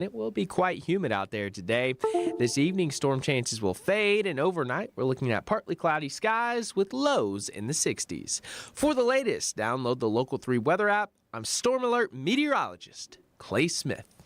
It will be quite humid out there today. This evening, storm chances will fade, and overnight, we're looking at partly cloudy skies with lows in the 60s. For the latest, download the Local 3 weather app. I'm Storm Alert meteorologist Clay Smith.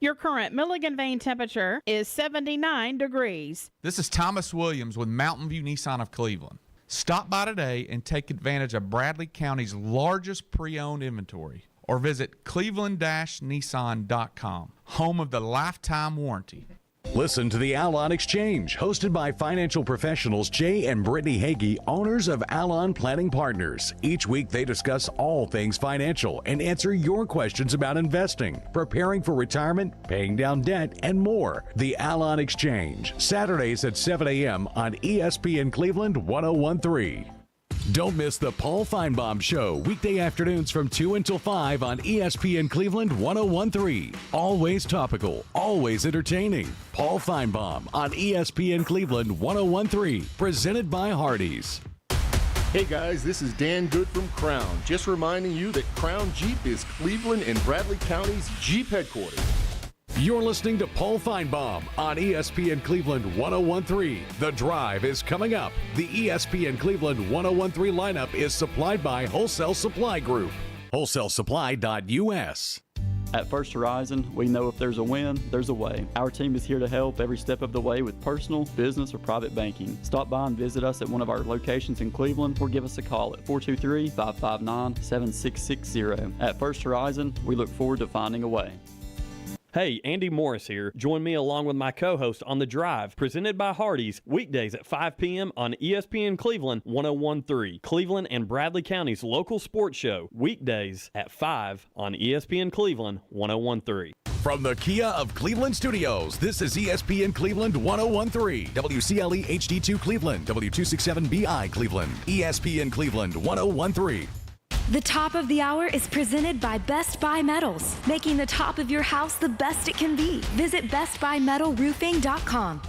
Your current Milligan Vein temperature is 79 degrees. This is Thomas Williams with Mountain View Nissan of Cleveland. Stop by today and take advantage of Bradley County's largest pre-owned inventory, or visit cleveland-nissan.com, home of the lifetime warranty. Listen to the Alon Exchange, hosted by financial professionals Jay and Brittany Hagee, owners of Alon Planning Partners. Each week they discuss all things financial and answer your questions about investing, preparing for retirement, paying down debt, and more. The Alon Exchange, Saturdays at 7 a.m. on ESPN Cleveland 101.3. Don't miss the Paul Feinbaum Show, weekday afternoons from 2 until 5 on ESPN Cleveland 101.3. Always topical, always entertaining. Paul Feinbaum on ESPN Cleveland 101.3, presented by Hardees. Hey guys, this is Dan Good from Crown. Just reminding you that Crown Jeep is Cleveland and Bradley County's Jeep headquarters. You're listening to Paul Feinbaum on ESPN Cleveland 101.3. The Drive is coming up. The ESPN Cleveland 101.3 lineup is supplied by Wholesale Supply Group. WholesaleSupply.us. At First Horizon, we know if there's a win, there's a way. Our team is here to help every step of the way with personal, business, or private banking. Stop by and visit us at one of our locations in Cleveland or give us a call at 423-559-7660. At First Horizon, we look forward to finding a way. Hey, Andy Morris here. Join me along with my co-host on The Drive, presented by Hardees, weekdays at 5 p.m. on ESPN Cleveland 101.3. Cleveland and Bradley County's local sports show, weekdays at 5 on ESPN Cleveland 101.3. From the Kia of Cleveland Studios, this is ESPN Cleveland 101.3, WCLE HD2 Cleveland, W267BI Cleveland, ESPN Cleveland 101.3. The top of the hour is presented by Best Buy Metals, making the top of your house the best it can be. Visit bestbuymetalroofing.com.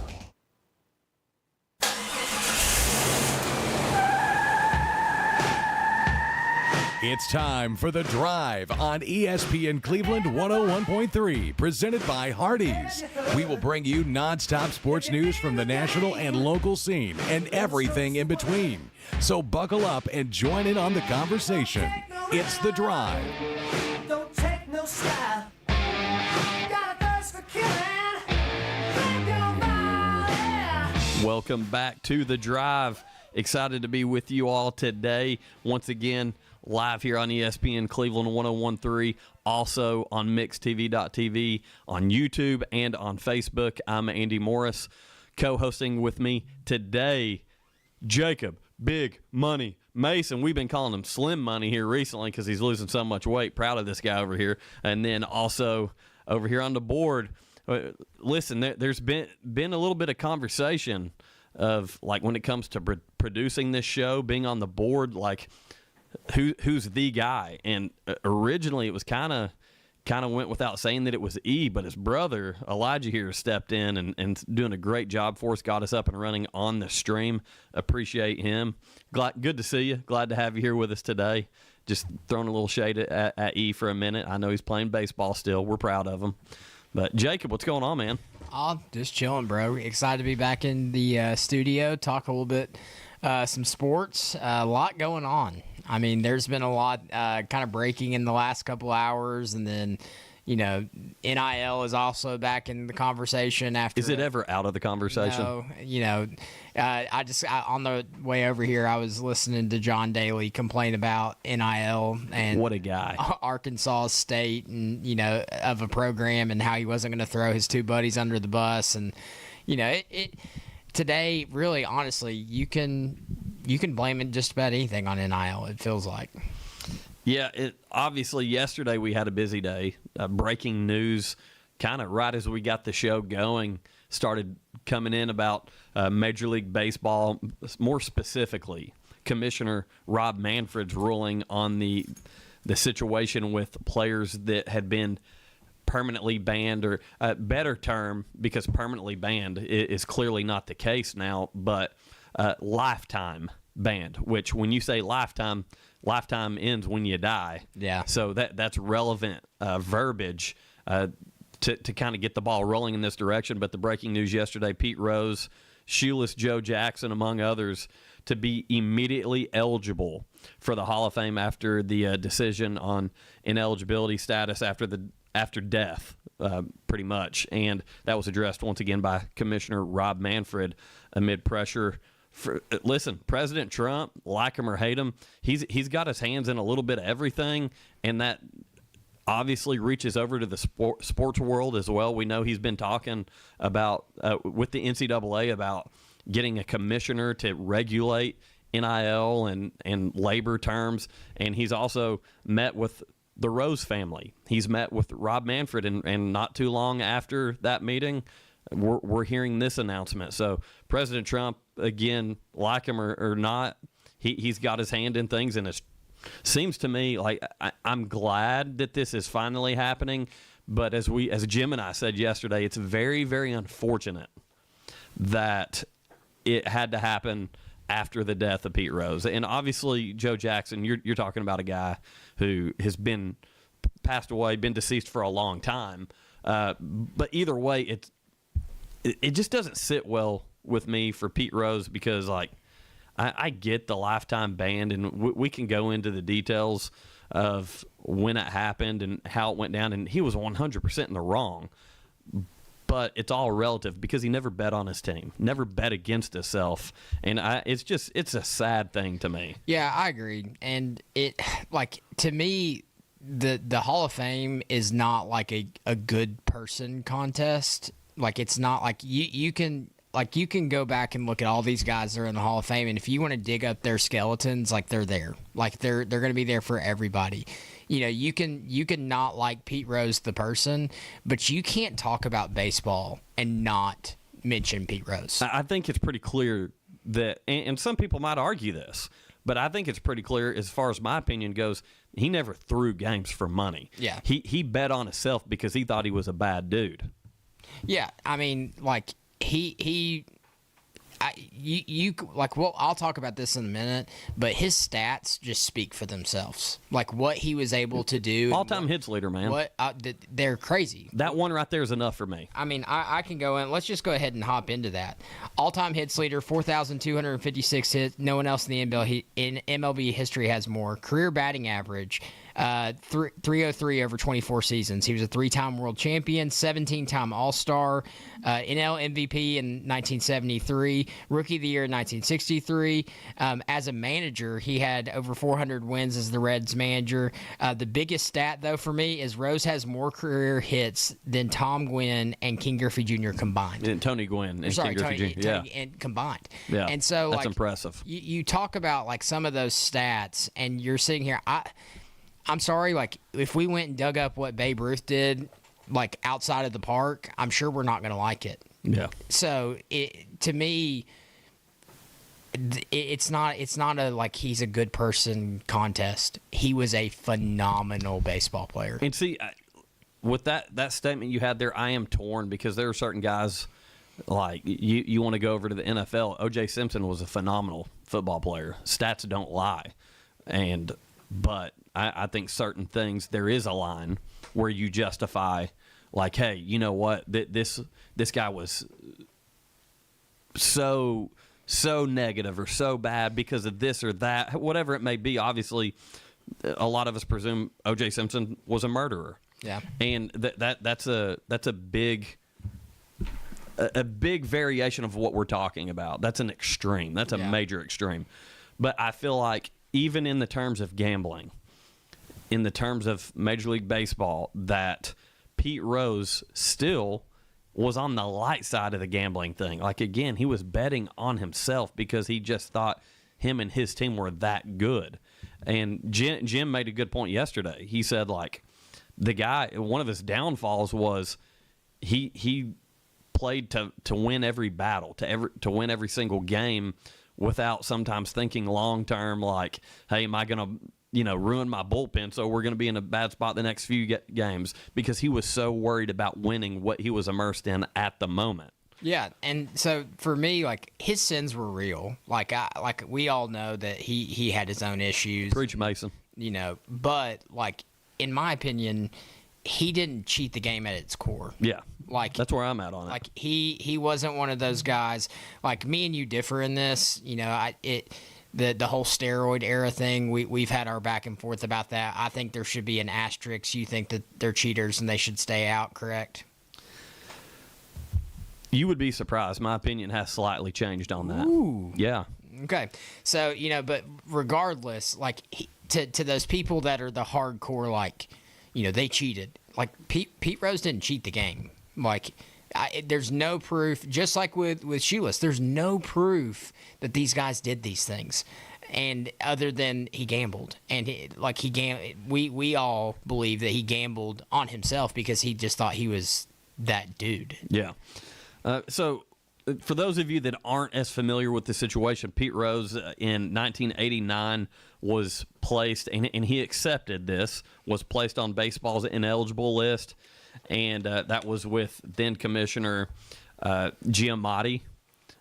It's time for The Drive on ESPN Cleveland 101.3, presented by Hardees. We will bring you nonstop sports news from the national and local scene and everything in between. So buckle up and join in on the conversation. It's The Drive. Don't take no style. Got a thirst for killing. Think your body. Welcome back to The Drive. Excited to be with you all today. Once again, live here on ESPN Cleveland 101.3, also on MixTV.tv, on YouTube, and on Facebook. I'm Andy Morris. Co-hosting with me today, Jacob Big Money Mason. We've been calling him Slim Money here recently because he's losing so much weight. Proud of this guy over here. And then also over here on the board, listen, there's been a little bit of conversation of, like, when it comes to producing this show, being on the board, like, who's the guy. And originally it was kind of went without saying that it was E, but his brother Elijah here stepped in and doing a great job for us, got us up and running on the stream. Appreciate him. Good to see you. Glad to have you here with us today. Just throwing a little shade at E for a minute. I know he's playing baseball still. We're proud of him. But Jacob, what's going on, man? Oh, just chilling, bro. Excited to be back in the studio, talk a little bit some sports. A lot going on. I mean, there's been a lot kind of breaking in the last couple hours, and then, you know, NIL is also back in the conversation after. Is it ever out of the conversation? No, you know, on the way over here, I was listening to John Daly complain about NIL and what a guy, Arkansas State, and, you know, of a program, and how he wasn't going to throw his two buddies under the bus. And, you know, it today, really, honestly, you can blame it just about anything on NIL, it feels like. Yeah, obviously yesterday we had a busy day. Breaking news kind of right as we got the show going started coming in about Major League Baseball, more specifically Commissioner Rob Manfred's ruling on the situation with players that had been permanently banned, or a better term, because permanently banned is clearly not the case now, but lifetime banned, which when you say lifetime ends when you die. Yeah. So that's relevant verbiage. to kind of get the ball rolling in this direction. But the breaking news yesterday, Pete Rose, shoeless Joe Jackson, among others, to be immediately eligible for the Hall of Fame after the decision on ineligibility status after death, pretty much. And that was addressed once again by Commissioner Rob Manfred amid pressure. Listen, President Trump, like him or hate him, he's got his hands in a little bit of everything, and that obviously reaches over to the sports world as well. We know he's been talking about with the NCAA about getting a commissioner to regulate NIL and labor terms, and he's also met with the Rose family. He's met with Rob Manfred, and not too long after that meeting, we're hearing this announcement. So President Trump, again, like him or not, he's got his hand in things, and it seems to me like I'm glad that this is finally happening. But as Jim and I said yesterday, it's very, very unfortunate that it had to happen after the death of Pete Rose. And obviously, Joe Jackson, you're talking about a guy who has been passed away, been deceased for a long time. But either way, it just doesn't sit well with me for Pete Rose, because like I get the lifetime ban, and we can go into the details of when it happened and how it went down, and he was 100% in the wrong. But it's all relative, because he never bet on his team, never bet against himself, and it's a sad thing to me. Yeah, I agree. And it, like, to me, the Hall of Fame is not like a good person contest. Like, it's not like you can go back and look at all these guys that are in the Hall of Fame, and if you want to dig up their skeletons, like, they're there. Like, they're going to be there for everybody. You know, you can not like Pete Rose the person, but you can't talk about baseball and not mention Pete Rose. I think it's pretty clear that, and some people might argue this, but I think it's pretty clear, as far as my opinion goes, he never threw games for money. Yeah. He bet on himself because he thought he was a bad dude. Yeah, I mean, like, I'll talk about this in a minute, but his stats just speak for themselves. Like, what he was able to do. All-time hits leader, man. They're crazy. That one right there is enough for me. I mean, I can go in. Let's just go ahead and hop into that. All-time hits leader, 4,256 hits. No one else in the MLB history has more. Career batting average, 303 over 24 seasons. He was a 3-time world champion, 17-time All-Star, NL MVP in 1973, Rookie of the Year in 1963. As a manager, he had over 400 wins as the Reds manager. The biggest stat, though, for me is Rose has more career hits than Tom Gwynn and King Griffey Jr. combined. And Tony Gwynn and King Griffey Jr. Tony and combined. Yeah, and so that's impressive. You talk about like some of those stats, and you're sitting here. I'm sorry, like, if we went and dug up what Babe Ruth did, like, outside of the park, I'm sure we're not going to like it. Yeah. So, to me, it's not a, like, he's a good person contest. He was a phenomenal baseball player. And see, with that statement you had there, I am torn, because there are certain guys, like, you want to go over to the NFL. O.J. Simpson was a phenomenal football player. Stats don't lie. But I think certain things, there is a line where you justify, like, hey, you know what, this guy was so negative or so bad because of this or that, whatever it may be. Obviously, a lot of us presume O.J. Simpson was a murderer. Yeah, and that's a big variation of what we're talking about. That's an extreme. That's a major extreme. But I feel like even in the terms of gambling, in the terms of Major League Baseball, that Pete Rose still was on the light side of the gambling thing. Like, again, he was betting on himself because he just thought him and his team were that good. And Jim made a good point yesterday. He said, like, the guy, one of his downfalls was he played to win every battle, to win every single game, without sometimes thinking long term, like, hey, am I going to ruin my bullpen, so we're going to be in a bad spot the next few games, because he was so worried about winning what he was immersed in at the moment. Yeah, and so for me, like, his sins were real. Like we all know that he had his own issues. Preach, Mason. But, like, in my opinion, he didn't cheat the game at its core. Yeah. Like, that's where I'm at on it. Like he wasn't one of those guys. Like, me and you differ in this. You know, the whole steroid era thing. We've had our back and forth about that. I think there should be an asterisk. You think that they're cheaters and they should stay out, correct? You would be surprised. My opinion has slightly changed on that. Ooh. Yeah. Okay. So, you know, but regardless, like, to those people that are the hardcore, like, you know, they cheated. Like, Pete Rose didn't cheat the game. Like, there's no proof. Just like with Shoeless, there's no proof that these guys did these things, and other than he gambled. And we all believe that he gambled on himself because he just thought he was that dude. Yeah. So, for those of you that aren't as familiar with the situation, Pete Rose in 1989 was placed, and he accepted this, was placed on baseball's ineligible list. And that was with then Commissioner Giamatti,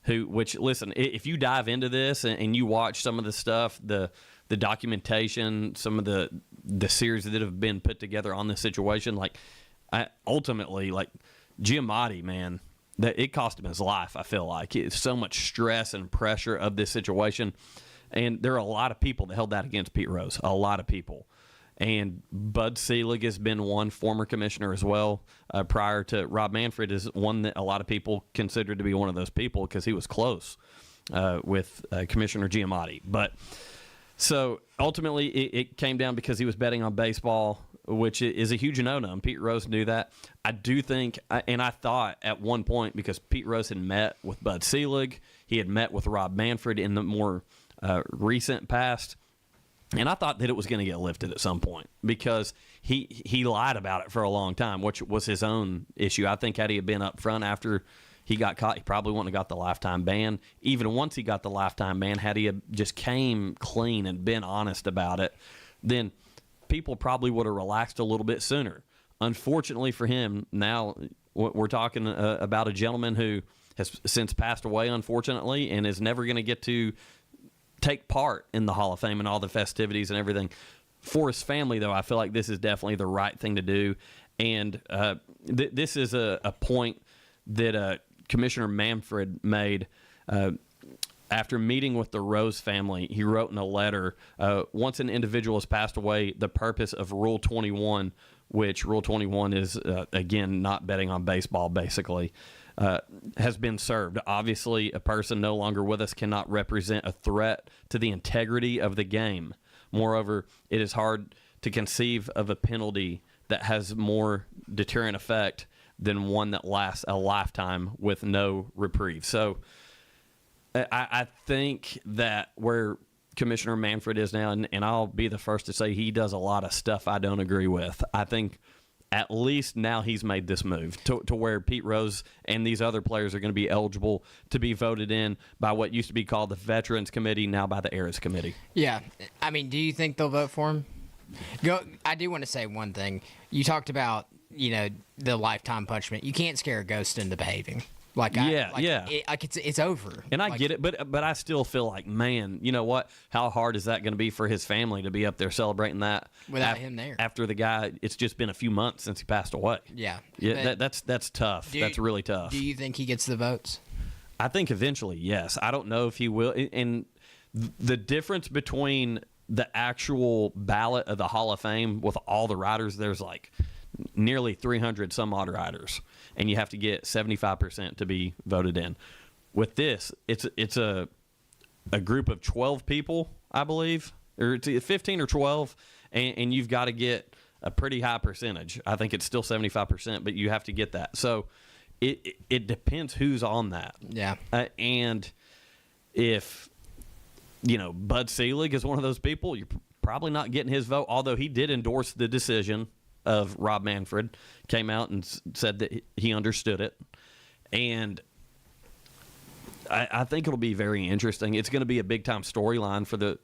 which, listen, if you dive into this and you watch some of the stuff, the documentation, some of the series that have been put together on this situation, ultimately, Giamatti, man, that it cost him his life. I feel like it's so much stress and pressure of this situation, and there are a lot of people that held that against Pete Rose. A lot of people. And Bud Selig has been one, former commissioner as well. Prior to Rob Manfred is one that a lot of people consider to be one of those people because he was close with Commissioner Giamatti. But so ultimately it came down because he was betting on baseball, which is a huge no-no. And Pete Rose knew that. I do think, and I thought at one point, because Pete Rose had met with Bud Selig, he had met with Rob Manfred in the more recent past. And I thought that it was going to get lifted at some point because he lied about it for a long time, which was his own issue. I think had he been up front after he got caught, he probably wouldn't have got the lifetime ban. Even once he got the lifetime ban, had he just came clean and been honest about it, then people probably would have relaxed a little bit sooner. Unfortunately for him, now we're talking about a gentleman who has since passed away, unfortunately, and is never going to get to take part in the Hall of Fame and all the festivities and everything. For his family, though, I feel like this is definitely the right thing to do. And this is a point that Commissioner Manfred made after meeting with the Rose family. He wrote in a letter, once an individual has passed away, the purpose of Rule 21, which Rule 21 is, again, not betting on baseball, basically, has been served. Obviously, a person no longer with us cannot represent a threat to the integrity of the game. Moreover, it is hard to conceive of a penalty that has more deterrent effect than one that lasts a lifetime with no reprieve. So I think that where Commissioner Manfred is now, and I'll be the first to say he does a lot of stuff I don't agree with. I think at least now he's made this move to where Pete Rose and these other players are going to be eligible to be voted in by what used to be called the Veterans Committee, now by the Eras Committee. Yeah. I mean, do you think they'll vote for him? I do want to say one thing. You talked about, the lifetime punishment. You can't scare a ghost into behaving. It's over. And I get it, but I still feel like, man, you know what? How hard is that going to be for his family to be up there celebrating that without him there? After the guy, it's just been a few months since he passed away. Yeah, that's tough. That's really tough. Do you think he gets the votes? I think eventually, yes. I don't know if he will. And the difference between the actual ballot of the Hall of Fame with all the riders, there's like nearly 300 some odd riders, and you have to get 75% to be voted in. With this, it's a group of 12 people, I believe, or it's 15 or 12, and you've got to get a pretty high percentage. I think it's still 75%, but you have to get that. So it depends who's on that. Yeah. And if Bud Selig is one of those people, you're probably not getting his vote, although he did endorse the decision of Rob Manfred, came out and said that he understood it. And I think it'll be very interesting. It's going to be a big-time storyline for the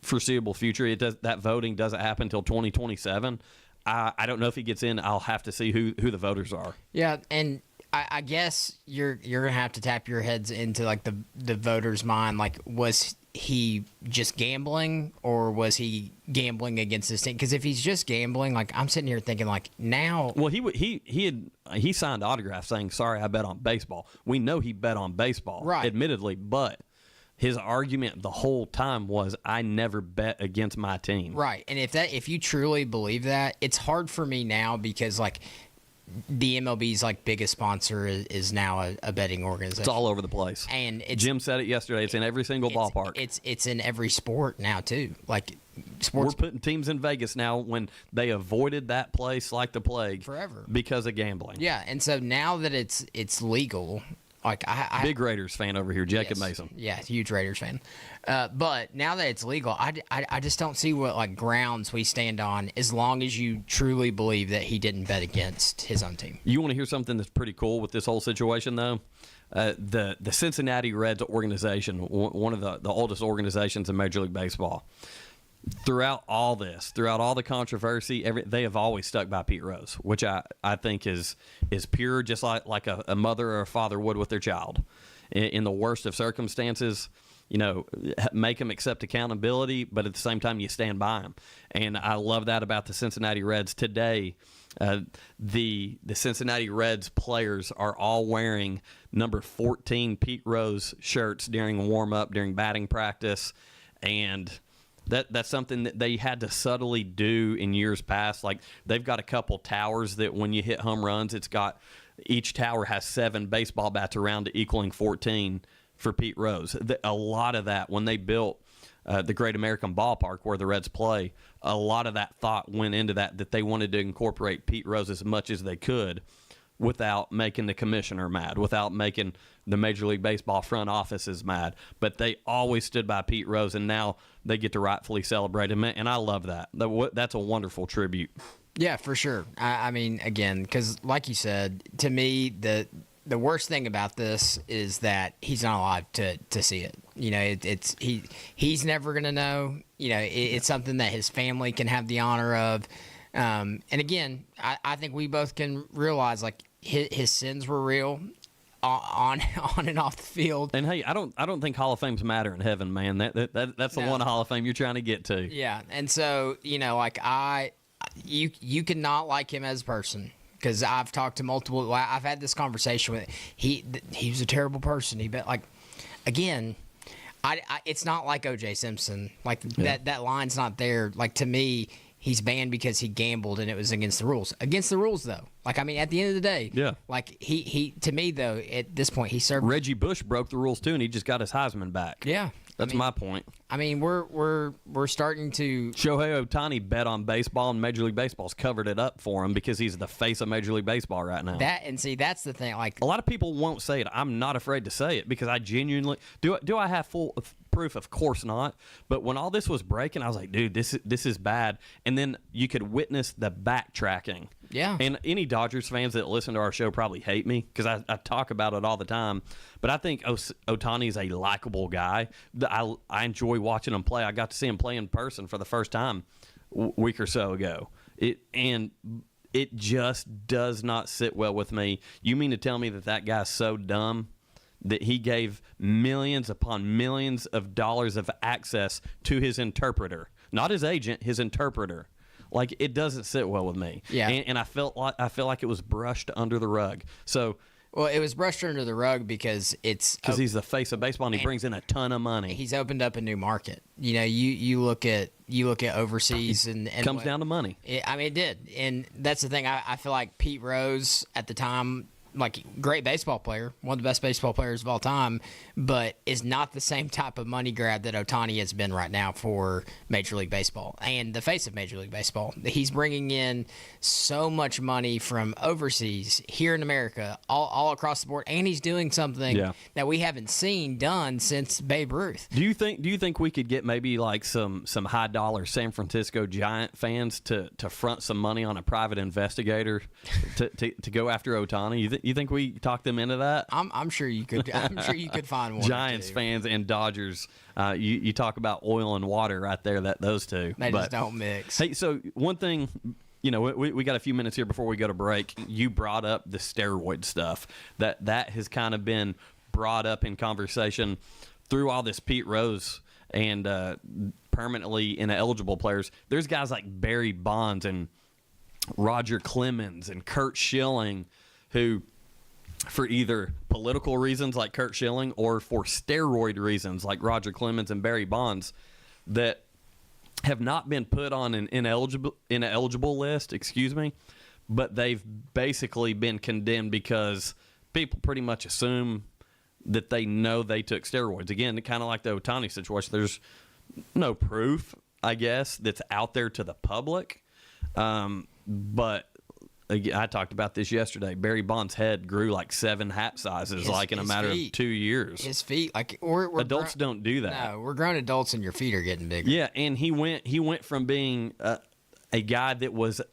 foreseeable future. That voting doesn't happen until 2027. I don't know if he gets in. I'll have to see who the voters are. Yeah, and I guess you're gonna have to tap your heads into like the voter's mind. Like, was he just gambling, or was he gambling against his team? Because if he's just gambling, like, I'm sitting here thinking, like, now. Well, he signed autographs saying, "Sorry, I bet on baseball." We know he bet on baseball, Right. admittedly, but his argument the whole time was, "I never bet against my team." Right, and if you truly believe that, it's hard for me now because like the MLB's like biggest sponsor is now a betting organization. It's all over the place. And Jim said it yesterday. It's in every single ballpark. It's in every sport now too. Like sports. We're putting teams in Vegas now when they avoided that place like the plague Forever. because of gambling. Yeah, and so now that it's legal, like I Big Raiders fan over here, Jacob yes, Mason. Yeah, huge Raiders fan. But now that it's legal, I just don't see what like grounds we stand on as long as you truly believe that he didn't bet against his own team. You want to hear something that's pretty cool with this whole situation, though? The Cincinnati Reds organization, one of the oldest organizations in Major League Baseball, throughout all the controversy, they have always stuck by Pete Rose, which I think is pure, just like a mother or a father would with their child. In the worst of circumstances, make them accept accountability, but at the same time, you stand by them. And I love that about the Cincinnati Reds today. The Cincinnati Reds players are all wearing number 14 Pete Rose shirts during warm-up, during batting practice, and that's something that they had to subtly do in years past. Like, they've got a couple towers that when you hit home runs, each tower has 7 baseball bats around it, equaling 14 for Pete Rose. A lot of that, when they built the Great American Ballpark where the Reds play, a lot of that thought went into that they wanted to incorporate Pete Rose as much as they could without making the commissioner mad, without making the Major League Baseball front offices mad. But they always stood by Pete Rose, and now they get to rightfully celebrate him, and I love that. That's a wonderful tribute. Yeah, for sure. I mean, again, because like you said, to me, the worst thing about this is that he's not alive to see it. He's never gonna know. It's something that his family can have the honor of. And again, I think we both can realize like his sins were real on and off the field. And hey, I don't think Hall of Fames matter in heaven, man. That's the one Hall of Fame you're trying to get to. Yeah, and so like you cannot like him as a person. Because I've talked to multiple, I've had this conversation with he was a terrible person. He bet like, again, it's not like O.J. Simpson. Like that line's not there. Like, to me, he's banned because he gambled and it was against the rules. Against the rules, though. Like, I mean, at the end of the day, yeah. Like he to me though, at this point, he served. Reggie Bush broke the rules too, and he just got his Heisman back. Yeah. That's my point. I mean, we're starting to. Shohei Ohtani bet on baseball, and Major League Baseball's covered it up for him because he's the face of Major League Baseball right now. That's the thing. Like, a lot of people won't say it. I'm not afraid to say it because I genuinely do. I have full proof? Of course not. But when all this was breaking, I was like, dude, this is bad. And then you could witness the backtracking. Yeah. And any Dodgers fans that listen to our show probably hate me because I talk about it all the time. But I think Ohtani is a likable guy. I enjoy watching him play. I got to see him play in person for the first time a week or so ago. It just does not sit well with me. You mean to tell me that guy's so dumb that he gave millions upon millions of dollars of access to his interpreter? Not his agent, his interpreter. Like, it doesn't sit well with me. Yeah. And I feel like it was brushed under the rug. So, well, it was brushed under the rug because he's the face of baseball and he brings in a ton of money. He's opened up a new market. You look at overseas and it comes down to money. It did, and that's the thing. I feel like Pete Rose at the time, like, great baseball player, one of the best baseball players of all time, but is not the same type of money grab that Ohtani has been right now for Major League Baseball and the face of Major League Baseball. He's bringing in so much money from overseas, here in America, all across the board, and he's doing something that we haven't seen done since Babe Ruth. Do you think we could get maybe like some high dollar San Francisco Giant fans to front some money on a private investigator to go after Ohtani? You think we talk them into that? I'm sure you could. I'm sure you could find one. Giants fans and Dodgers. You talk about oil and water right there. Those two. They just don't mix. Hey, so one thing we got a few minutes here before we go to break. You brought up the steroid stuff. That has kind of been brought up in conversation through all this Pete Rose and permanently ineligible players. There's guys like Barry Bonds and Roger Clemens and Curt Schilling who, for either political reasons like Curt Schilling or for steroid reasons like Roger Clemens and Barry Bonds, that have not been put on an ineligible list, but they've basically been condemned because people pretty much assume that they know they took steroids. Again, kind of like the Ohtani situation. There's no proof, I guess, that's out there to the public. But I talked about this yesterday. Barry Bonds' head grew like 7 hat sizes, in a matter of 2 years. His feet, we're adults don't do that. No, we're grown adults, and your feet are getting bigger. Yeah, and he went from being a guy that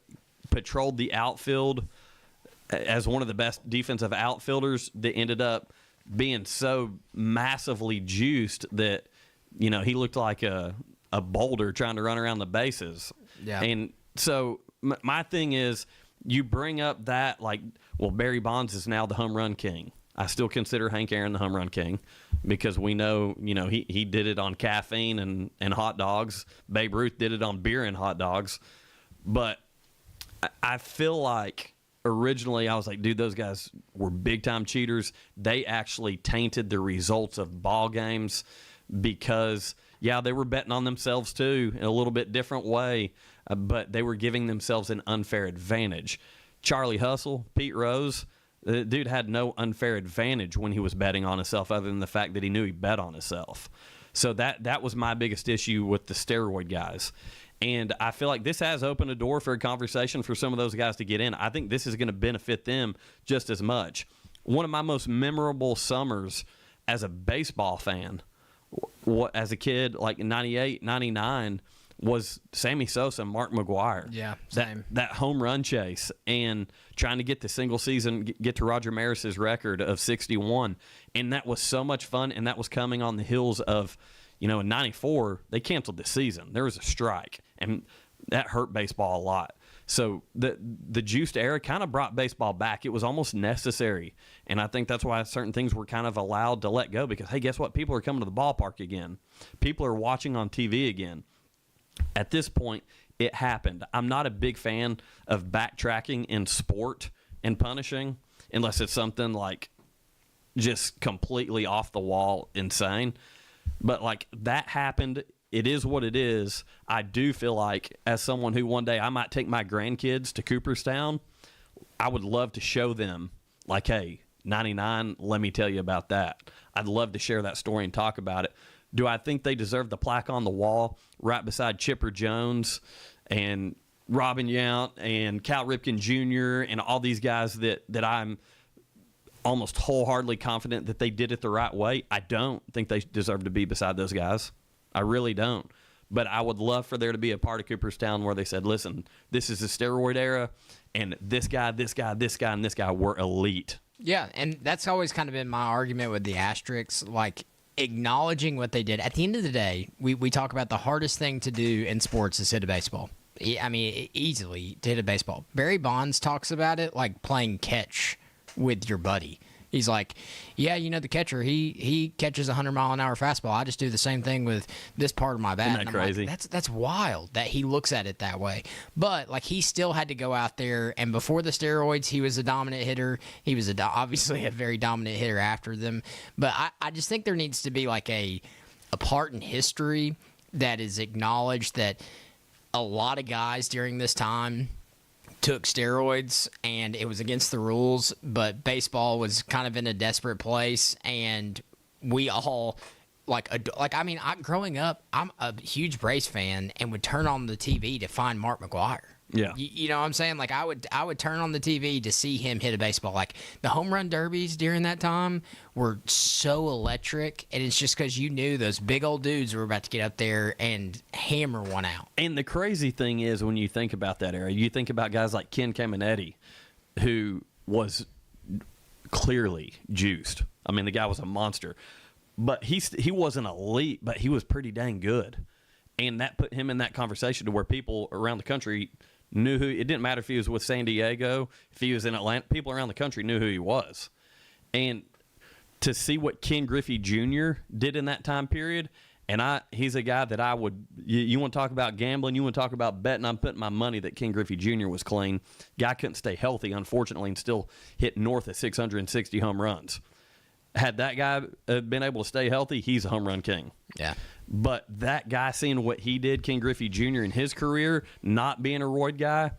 patrolled the outfield as one of the best defensive outfielders that ended up being so massively juiced that he looked like a boulder trying to run around the bases. Yeah, and so my thing is, you bring up that, Barry Bonds is now the home run king. I still consider Hank Aaron the home run king because we know, he did it on caffeine and hot dogs. Babe Ruth did it on beer and hot dogs. But I feel like originally I was like, dude, those guys were big-time cheaters. They actually tainted the results of ball games because, they were betting on themselves too in a little bit different way. But they were giving themselves an unfair advantage. Charlie Hustle, Pete Rose, the dude had no unfair advantage when he was betting on himself other than the fact that he knew he bet on himself. So that was my biggest issue with the steroid guys. And I feel like this has opened a door for a conversation for some of those guys to get in. I think this is going to benefit them just as much. One of my most memorable summers as a baseball fan, as a kid, like in 98, 99, was Sammy Sosa and Mark McGwire. Yeah, same. That home run chase and trying to get the single season, get to Roger Maris's record of 61. And that was so much fun, and that was coming on the heels of, in 94, they canceled the season. There was a strike, and that hurt baseball a lot. So the juiced era kind of brought baseball back. It was almost necessary, and I think that's why certain things were kind of allowed to let go because, hey, guess what? People are coming to the ballpark again. People are watching on TV again. At this point, it happened. I'm not a big fan of backtracking in sport and punishing unless it's something like just completely off the wall insane. But that happened. It is what it is. I do feel like as someone who one day I might take my grandkids to Cooperstown, I would love to show them hey, 99, let me tell you about that. I'd love to share that story and talk about it. Do I think they deserve the plaque on the wall right beside Chipper Jones and Robin Yount and Cal Ripken Jr. and all these guys that I'm almost wholeheartedly confident that they did it the right way? I don't think they deserve to be beside those guys. I really don't. But I would love for there to be a part of Cooperstown where they said, listen, this is the steroid era, and this guy, and this guy were elite. Yeah, and that's always kind of been my argument with the asterisks, acknowledging what they did. At the end of the day, we talk about the hardest thing to do in sports is hit a baseball. I mean, easily to hit a baseball. Barry Bonds talks about it like playing catch with your buddy. He's like, yeah, the catcher, he catches a 100-mile-an-hour fastball. I just do the same thing with this part of my bat. Isn't that crazy? That's wild that he looks at it that way. But, he still had to go out there, and before the steroids, he was a dominant hitter. He was obviously a very dominant hitter after them. But I just think there needs to be, a part in history that is acknowledged that a lot of guys during this time took steroids and it was against the rules, but baseball was kind of in a desperate place, and we all growing up, I'm a huge Braves fan and would turn on the TV to find Mark McGwire. Yeah. You know what I'm saying? I would turn on the TV to see him hit a baseball. The home run derbies during that time were so electric, and it's just because you knew those big old dudes were about to get up there and hammer one out. And the crazy thing is, when you think about that era, you think about guys like Ken Caminiti, who was clearly juiced. I mean, the guy was a monster. But he wasn't elite, but he was pretty dang good. And that put him in that conversation to where people around the country knew who. It didn't matter if he was with San Diego, if he was in Atlanta. People around the country knew who he was. And to see what Ken Griffey Jr. did in that time period, and he's a guy that I would. You want to talk about gambling? You want to talk about betting? I'm putting my money that Ken Griffey Jr. was clean. Guy couldn't stay healthy, unfortunately, and still hit north of 660 home runs. Had that guy been able to stay healthy, he's a home run king. Yeah. But that guy, seeing what he did, Ken Griffey Jr. in his career, not being a roid guy,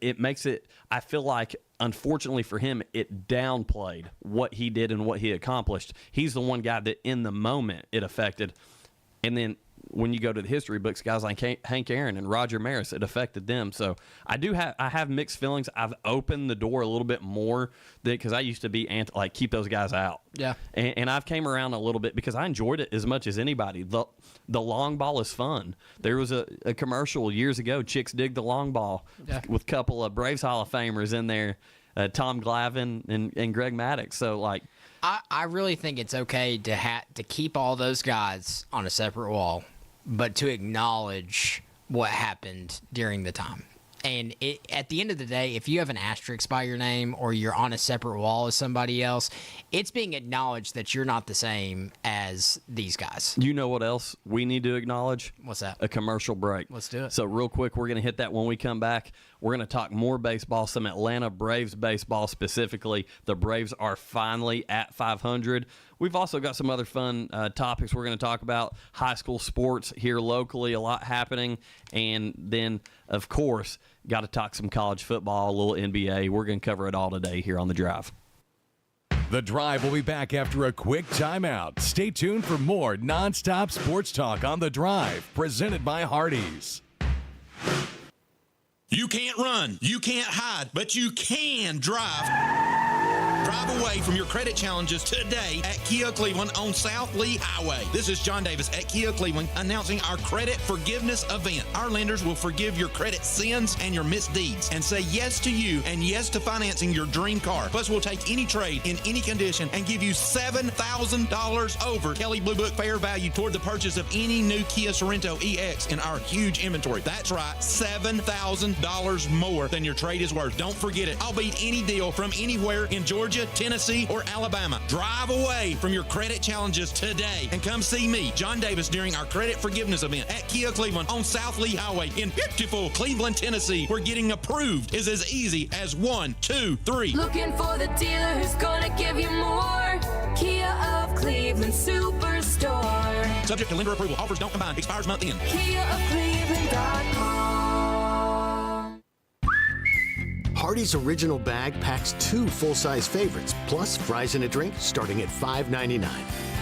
it makes it, I feel like, unfortunately for him, it downplayed what he did and what he accomplished. He's the one guy that in the moment it affected. And then when you go to the history books, guys like Hank Aaron and Roger Maris, it affected them. So I have mixed feelings. I've opened the door a little bit more because I used to be keep those guys out. Yeah. And I've came around a little bit because I enjoyed it as much as anybody. The long ball is fun. There was a commercial years ago, Chicks Dig the Long Ball, with a couple of Braves Hall of Famers in there, Tom Glavine and Greg Maddux. So, like, I really think it's okay to keep all those guys on a separate wall, but to acknowledge what happened during the time. And at the end of the day, if you have an asterisk by your name or you're on a separate wall as somebody else, it's being acknowledged that you're not the same as these guys. You know what else we need to acknowledge? What's that? A commercial break. Let's do it. So real quick, we're going to hit that when we come back. We're going to talk more baseball, some Atlanta Braves baseball specifically. The Braves are finally at 500. We've also got some other fun topics we're going to talk about. High school sports here locally, a lot happening. And then, of course, got to talk some college football, a little NBA. We're going to cover it all today here on The Drive. The Drive will be back after a quick timeout. Stay tuned for more nonstop sports talk on The Drive, presented by Hardees. You can't run, you can't hide, but you can drive. Drive away from your credit challenges today at Kia Cleveland on South Lee Highway. This is John Davis at Kia Cleveland announcing our credit forgiveness event. Our lenders will forgive your credit sins and your misdeeds and say yes to you and yes to financing your dream car. Plus, we'll take any trade in any condition and give you $7,000 over Kelly Blue Book fair value toward the purchase of any new Kia Sorento EX in our huge inventory. That's right, $7,000 more than your trade is worth. Don't forget it. I'll beat any deal from anywhere in Georgia, Tennessee, or Alabama. Drive away from your credit challenges today and come see me, John Davis, during our credit forgiveness event at Kia Cleveland on South Lee Highway in beautiful Cleveland, Tennessee, where getting approved is as easy as 1, 2, 3. Looking for the dealer who's gonna give you more. Kia of Cleveland Superstore. Subject to lender approval. Offers don't combine. Expires month end. KiaofCleveland.com. Hardee's Original Bag packs 2 full-size favorites, plus fries and a drink starting at $5.99.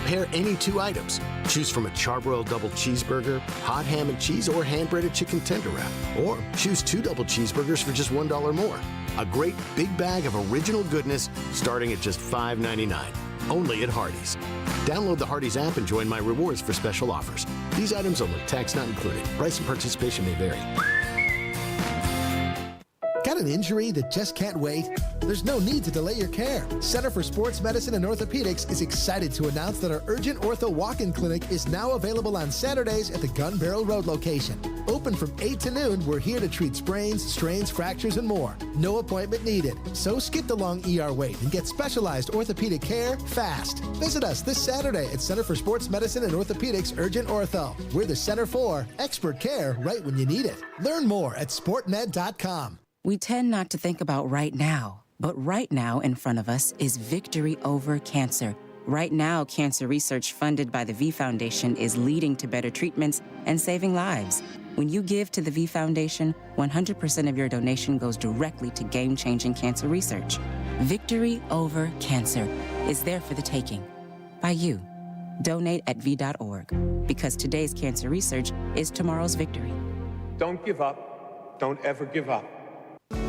Pair any 2 items. Choose from a charbroiled double cheeseburger, hot ham and cheese, or hand-breaded chicken tender wrap. Or choose 2 double cheeseburgers for just $1 more. A great big bag of original goodness starting at just $5.99. Only at Hardee's. Download the Hardee's app and join My Rewards for special offers. These items only. Tax not included. Price and participation may vary. Got an injury that just can't wait? There's no need to delay your care. Center for Sports Medicine and Orthopedics is excited to announce that our Urgent Ortho Walk-In Clinic is now available on Saturdays at the Gun Barrel Road location. Open from 8 to noon, we're here to treat sprains, strains, fractures, and more. No appointment needed. So skip the long ER wait and get specialized orthopedic care fast. Visit us this Saturday at Center for Sports Medicine and Orthopedics Urgent Ortho. We're the center for expert care right when you need it. Learn more at sportmed.com. We tend not to think about right now, but right now in front of us is victory over cancer. Right now, cancer research funded by the V Foundation is leading to better treatments and saving lives. When you give to the V Foundation, 100% of your donation goes directly to game-changing cancer research. Victory over cancer is there for the taking by you. Donate at V.org, because today's cancer research is tomorrow's victory. Don't give up. Don't ever give up.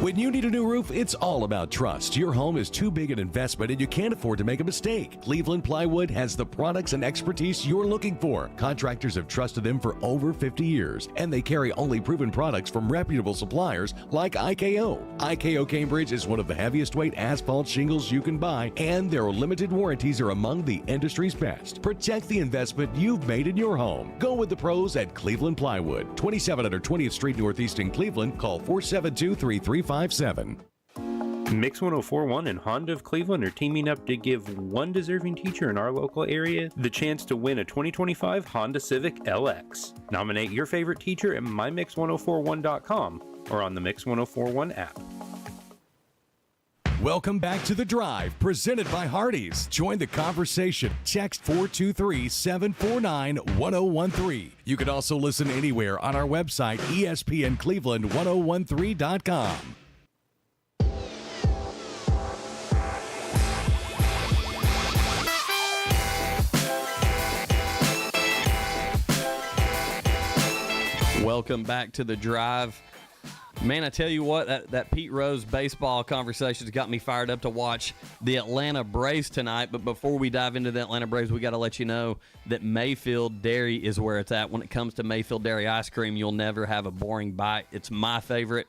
When you need a new roof, it's all about trust. Your home is too big an investment and you can't afford to make a mistake. Cleveland Plywood has the products and expertise you're looking for. Contractors have trusted them for over 50 years, and they carry only proven products from reputable suppliers like IKO. IKO Cambridge is one of the heaviest weight asphalt shingles you can buy, and their limited warranties are among the industry's best. Protect the investment you've made in your home. Go with the pros at Cleveland Plywood, 2700 20th Street Northeast in Cleveland. Call 472-3357. Mix 1041 and Honda of Cleveland are teaming up to give one deserving teacher in our local area the chance to win a 2025 Honda Civic LX. Nominate your favorite teacher at mymix1041.com or on the Mix 1041 app. Welcome back to The Drive, presented by Hardees. Join the conversation. Text 423-749-1013. You can also listen anywhere on our website, ESPNCleveland1013.com. Welcome back to The Drive. Man, I tell you what, that Pete Rose baseball conversation's got me fired up to watch the Atlanta Braves tonight. But before we dive into the Atlanta Braves, we got to let you know that Mayfield Dairy is where it's at. When it comes to Mayfield Dairy ice cream, you'll never have a boring bite. It's my favorite.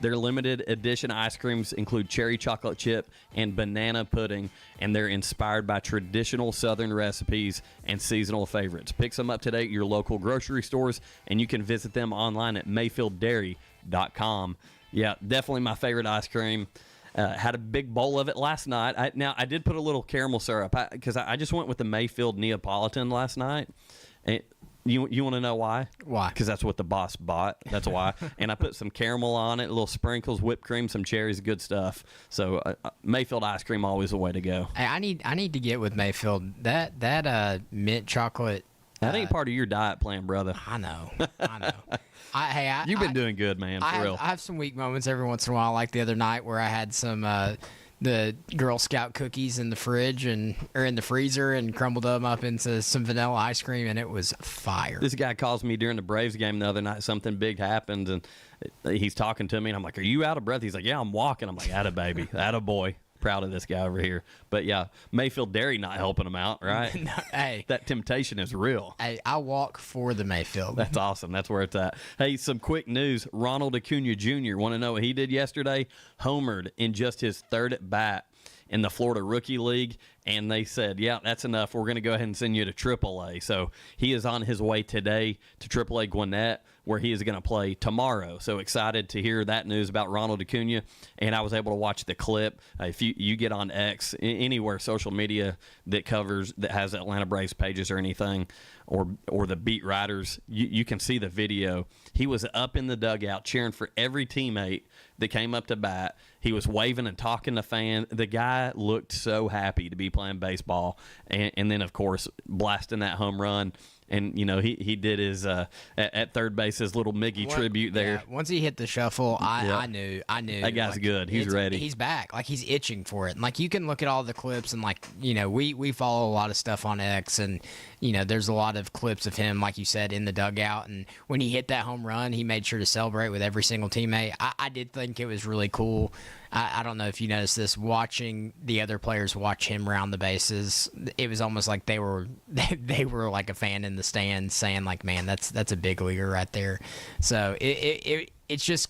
Their limited edition ice creams include cherry chocolate chip and banana pudding, and they're inspired by traditional Southern recipes and seasonal favorites. Pick some up today at your local grocery stores, and you can visit them online at mayfielddairy.com. Yeah, definitely my favorite ice cream. Had a big bowl of it last night. I did put a little caramel syrup because I just went with the Mayfield Neapolitan last night. And you want to know why? Why? Because that's what the boss bought. That's why. And I put some caramel on it, little sprinkles, whipped cream, some cherries, good stuff. So Mayfield ice cream always the way to go. Hey, I need to get with Mayfield. That mint chocolate. That ain't part of your diet plan, brother. I know. You've been doing good, man. For real. I have some weak moments every once in a while, like the other night where I had some the Girl Scout cookies in the fridge or in the freezer and crumbled them up into some vanilla ice cream, and it was fire. This guy calls me during the Braves game the other night. Something big happened, and he's talking to me, and I'm like, "Are you out of breath?" He's like, "Yeah, I'm walking." I'm like, "Atta baby, atta boy." Proud of this guy over here. But yeah, Mayfield Dairy not helping him out, right? No, hey, that temptation is real. Hey, I walk for the Mayfield. That's awesome. That's where it's at. Hey, some quick news. Ronald Acuna Jr. Want to know what he did yesterday? Homered in just his third at bat in the Florida Rookie League, and they said, yeah, that's enough. We're going to go ahead and send you to AAA. So he is on his way today to AAA Gwinnett, where he is going to play tomorrow. So excited to hear that news about Ronald Acuna, and I was able to watch the clip. If you get on X, anywhere social media that has Atlanta Braves pages or anything, or the beat writers, you can see the video. He was up in the dugout cheering for every teammate that came up to bat. He was waving and talking to fans. The guy looked so happy to be playing baseball, and then of course blasting that home run. And, you know, he did his, at third base, his little Miggy tribute there. Yeah, once he hit the shuffle, I knew. That guy's good. He's ready. He's back. Like, he's itching for it. And, like, you can look at all the clips and, like, you know, we follow a lot of stuff on X. And, you know, there's a lot of clips of him, like you said, in the dugout. And when he hit that home run, he made sure to celebrate with every single teammate. I did think it was really cool. I don't know if you noticed this, watching the other players watch him round the bases. It was almost like they were like a fan in the stands saying, like, man, that's a big leaguer right there. So it's just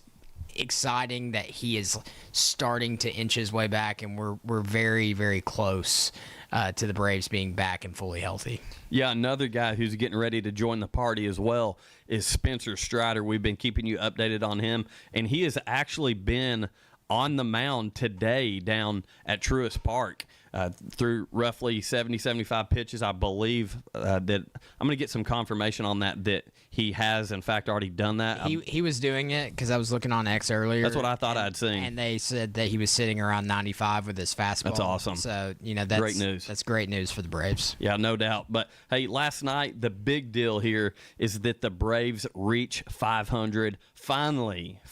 exciting that he is starting to inch his way back, and we're very, very close to the Braves being back and fully healthy. Yeah, another guy who's getting ready to join the party as well is Spencer Strider. We've been keeping you updated on him, and he has actually been on the mound today down at Truist Park through roughly 70, 75 pitches. I believe that I'm going to get some confirmation on that he has, in fact, already done that. He was doing it because I was looking on X earlier. That's what I thought I'd seen. And they said that he was sitting around 95 with his fastball. That's awesome. So, you know, that's great news. That's great news for the Braves. Yeah, no doubt. But, hey, last night, the big deal here is that the Braves reach 500 finally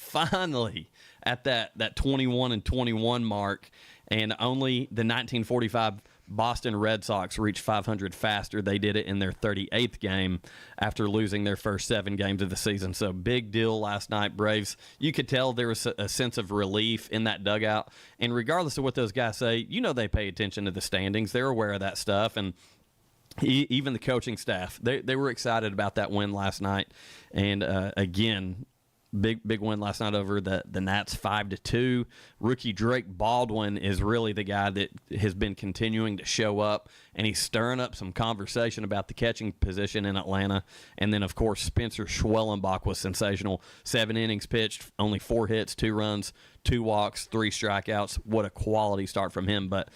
at that 21-21 mark, and only the 1945 Boston Red Sox reached 500 faster. They did it in their 38th game after losing their first 7 games of the season. So big deal last night, Braves. You could tell there was a sense of relief in that dugout. And regardless of what those guys say, they pay attention to the standings. They're aware of that stuff. And even the coaching staff, they were excited about that win last night. And again, big win last night over the Nats 5-2. Rookie Drake Baldwin is really the guy that has been continuing to show up, and he's stirring up some conversation about the catching position in Atlanta. And then, of course, Spencer Schwellenbach was sensational. 7 innings pitched, only 4 hits, 2 runs, 2 walks, 3 strikeouts. What a quality start from him. But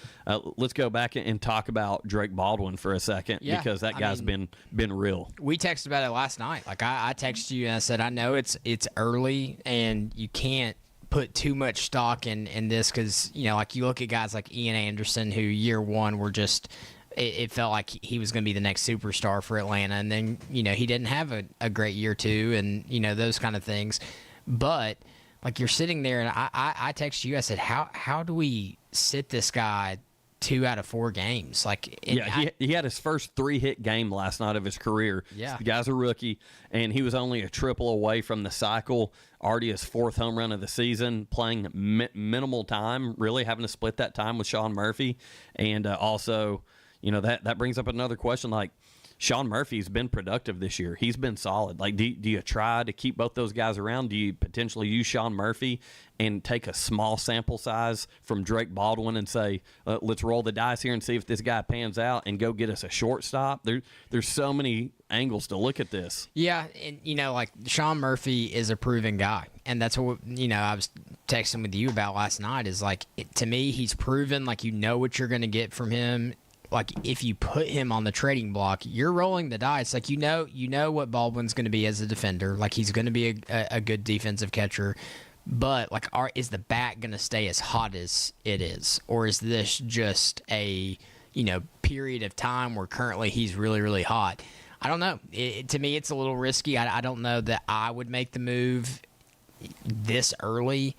let's go back and talk about Drake Baldwin for a second, because that guy's been real. We texted about it last night. Like I texted you and I said, I know it's early and you can't put too much stock in this because, like you look at guys like Ian Anderson who year one were just it felt like he was going to be the next superstar for Atlanta. And then, he didn't have a great year two and, those kind of things. But like you're sitting there and I texted you, I said, how do we sit this guy 2 out of 4 games? He had his first 3-hit game last night of his career. Yeah. The guy's a rookie, and he was only a triple away from the cycle. Already his 4th home run of the season, playing minimal time, really having to split that time with Sean Murphy. And also, that brings up another question, like, Sean Murphy's been productive this year. He's been solid. Like, do you try to keep both those guys around? Do you potentially use Sean Murphy and take a small sample size from Drake Baldwin and say, let's roll the dice here and see if this guy pans out and go get us a shortstop? There's so many angles to look at this. Yeah, and, like, Sean Murphy is a proven guy. And that's what, I was texting with you about last night is, like, to me, he's proven, like, what you're going to get from him. Like, if you put him on the trading block, you're rolling the dice. Like, you know what Baldwin's going to be as a defender. Like, he's going to be a good defensive catcher. But, like, is the bat going to stay as hot as it is? Or is this just a, period of time where currently he's really, really hot? I don't know. To me, it's a little risky. I don't know that I would make the move this early.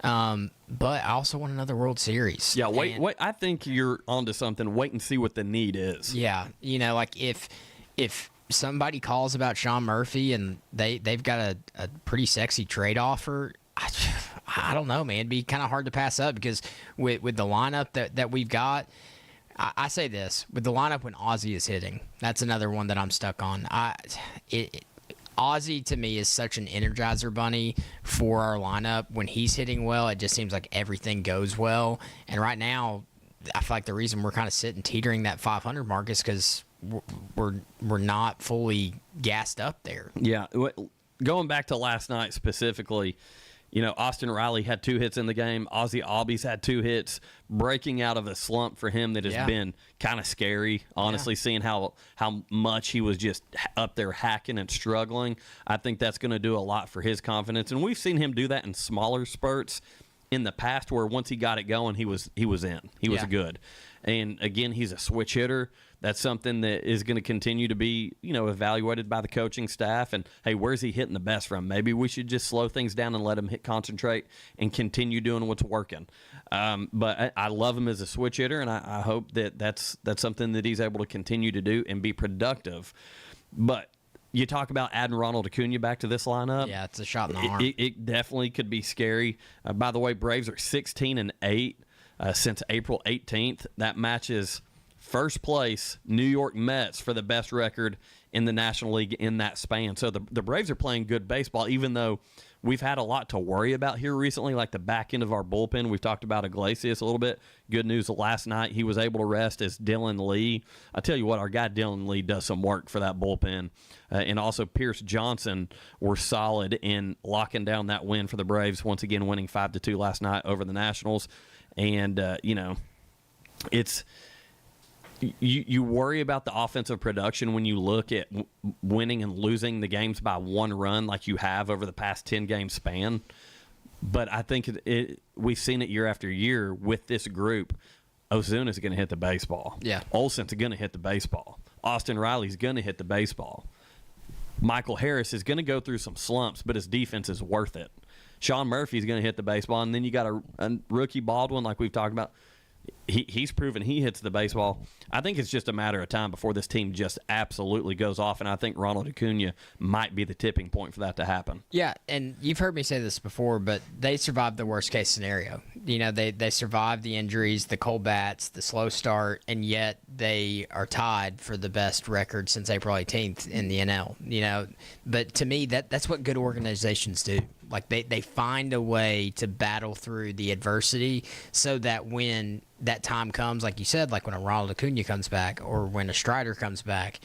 But I also want another World Series. Yeah, wait. I think you're onto something. Wait and see what the need is. Yeah, like if somebody calls about Sean Murphy and they've got a pretty sexy trade offer, I don't know, man. It'd be kind of hard to pass up because with the lineup that we've got, I say this, with the lineup when Ozzie is hitting, that's another one that I'm stuck on. Ozzie, to me, is such an energizer bunny for our lineup. When he's hitting well, it just seems like everything goes well. And right now, I feel like the reason we're kind of sitting teetering that 500 mark is because we're not fully gassed up there. Yeah. Going back to last night specifically, Austin Riley had 2 hits in the game. Ozzie Albies had 2 hits, breaking out of a slump for him that has been kind of scary, honestly, seeing how much he was just up there hacking and struggling. I think that's going to do a lot for his confidence. And we've seen him do that in smaller spurts in the past where once he got it going, he was in. He was good. And, again, he's a switch hitter. That's something that is going to continue to be, evaluated by the coaching staff. And, hey, where's he hitting the best from? Maybe we should just slow things down and let him concentrate and continue doing what's working. But I love him as a switch hitter, and I hope that's something that he's able to continue to do and be productive. But you talk about adding Ronald Acuna back to this lineup. Yeah, it's a shot in the arm. It definitely could be scary. By the way, Braves are 16-8 since April 18th. That matches first place New York Mets for the best record in the National League in that span. So the Braves are playing good baseball, even though we've had a lot to worry about here recently, like the back end of our bullpen. We've talked about Iglesias a little bit. Good news last night, he was able to rest as Dylan Lee. I tell you what, our guy Dylan Lee does some work for that bullpen. And also Pierce Johnson were solid in locking down that win for the Braves, once again winning 5-2 last night over the Nationals. And, it's – You worry about the offensive production when you look at winning and losing the games by 1 run like you have over the past 10-game span. But I think we've seen it year after year with this group. Ozuna's going to hit the baseball. Yeah. Olsen's going to hit the baseball. Austin Riley's going to hit the baseball. Michael Harris is going to go through some slumps, but his defense is worth it. Sean Murphy's going to hit the baseball. And then you got a rookie Baldwin like we've talked about. he's proven he hits the baseball. I think it's just a matter of time before this team just absolutely goes off, and I think Ronald Acuna might be the tipping point for that to happen. Yeah, and you've heard me say this before, but they survived the worst-case scenario. They survived the injuries, the cold bats, the slow start, and yet they are tied for the best record since April 18th in the NL. But to me, that's what good organizations do. Like they find a way to battle through the adversity so that when that time comes, like you said, like when a Ronald Acuna comes back or when a Strider comes back,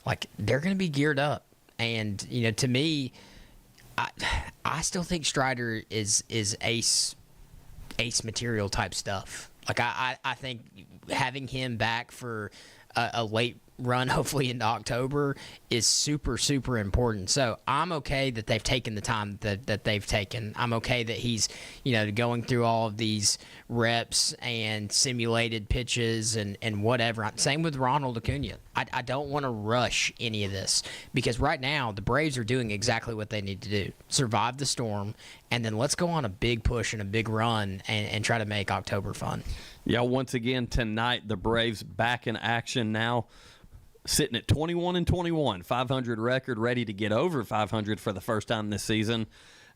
like they're going to be geared up. And, to me, I still think Strider is ace material type stuff. Like I think having him back for a late run, hopefully into October, is super, super important. So I'm okay that they've taken the time that they've taken. I'm okay that he's, going through all of these reps and simulated pitches and whatever. Same with Ronald Acuna. I don't want to rush any of this because right now the Braves are doing exactly what they need to do. Survive the storm, and then let's go on a big push and a big run and try to make October fun. Yeah, once again tonight, the Braves back in action now. Sitting at 21-21, 500 record, ready to get over 500 for the first time this season,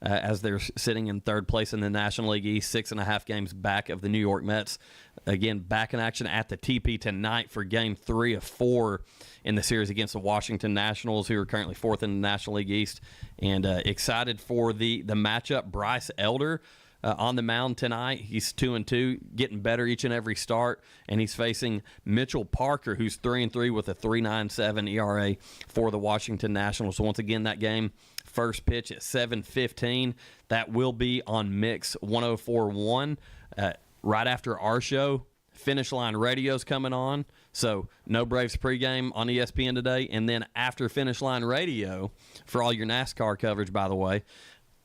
as they're sitting in third place in the National League East, 6.5 games back of the New York Mets. Again, back in action at the TP tonight for Game 3 of 4 in the series against the Washington Nationals, who are currently fourth in the National League East. And excited for the matchup. Bryce Elder on the mound tonight. He's 2-2, getting better each and every start, and he's facing Mitchell Parker, who's 3-3 with a 3.97 ERA for the Washington Nationals. So once again, that game, first pitch at 7:15. That will be on Mix 104.1 right after our show. Finish Line Radio's coming on, so no Braves pregame on ESPN today. And then after Finish Line Radio, for all your NASCAR coverage, by the way,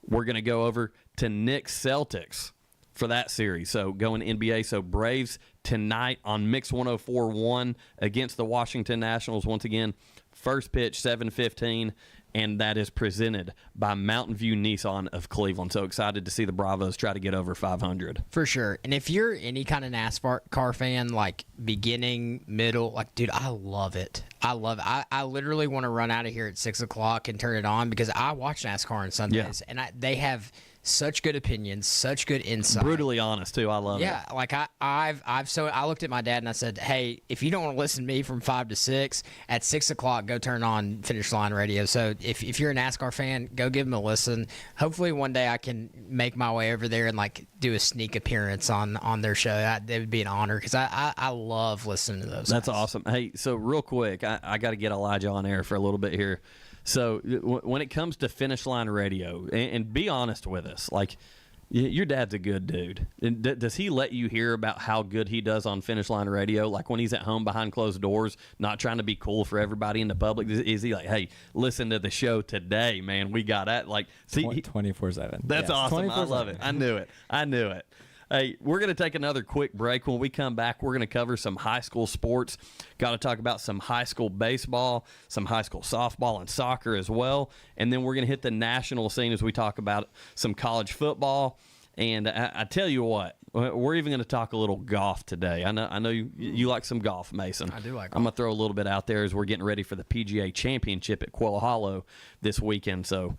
we're going to go over to Knicks Celtics for that series. So going NBA. So Braves tonight on Mix 104.1 against the Washington Nationals. Once again, first pitch 7:15, and that is presented by Mountain View Nissan of Cleveland. So excited to see the Bravos try to get over 500. For sure. And if you're any kind of NASCAR car fan, like beginning, middle, like, dude, I love it. I love it. I literally want to run out of here at 6 o'clock and turn it on because I watch NASCAR on Sundays, and they have such good opinions, such good insight. Brutally honest too. I love it. Yeah, like I looked at my dad and I said, "Hey, if you don't want to listen to me from 5 to 6, at 6 o'clock, go turn on Finish Line Radio." So if you're a NASCAR fan, go give them a listen. Hopefully one day I can make my way over there and like do a sneak appearance on their show. That would be an honor because I love listening to those. That's guys. awesome. Hey, so real quick, I got to get Elijah on air for a little bit here. So when it comes to Finish Line Radio, and be honest with us, like your dad's a good dude. Does he let you hear about how good he does on Finish Line Radio? Like when he's at home behind closed doors, not trying to be cool for everybody in the public? Is he like, hey, listen to the show today, man? We got that. Like, see, 24/7. That's awesome. 24/7. I love it. I knew it. Hey, we're going to take another quick break. When we come back, we're going to cover some high school sports. Got to talk about some high school baseball, some high school softball and soccer as well. And then we're going to hit the national scene as we talk about some college football. And I tell you what, we're even going to talk a little golf today. I know you like some golf, Mason. I do like golf. I'm going to throw a little bit out there as we're getting ready for the PGA Championship at Quail Hollow this weekend. So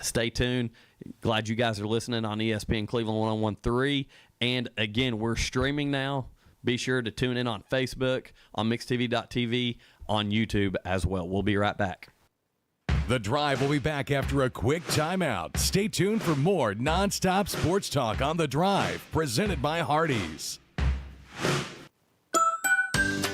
stay tuned. Glad you guys are listening on ESPN Cleveland 101.3. And again, we're streaming now. Be sure to tune in on Facebook, on mixtv.tv, on YouTube as well. We'll be right back. The Drive will be back after a quick timeout. Stay tuned for more nonstop sports talk on The Drive, presented by Hardees.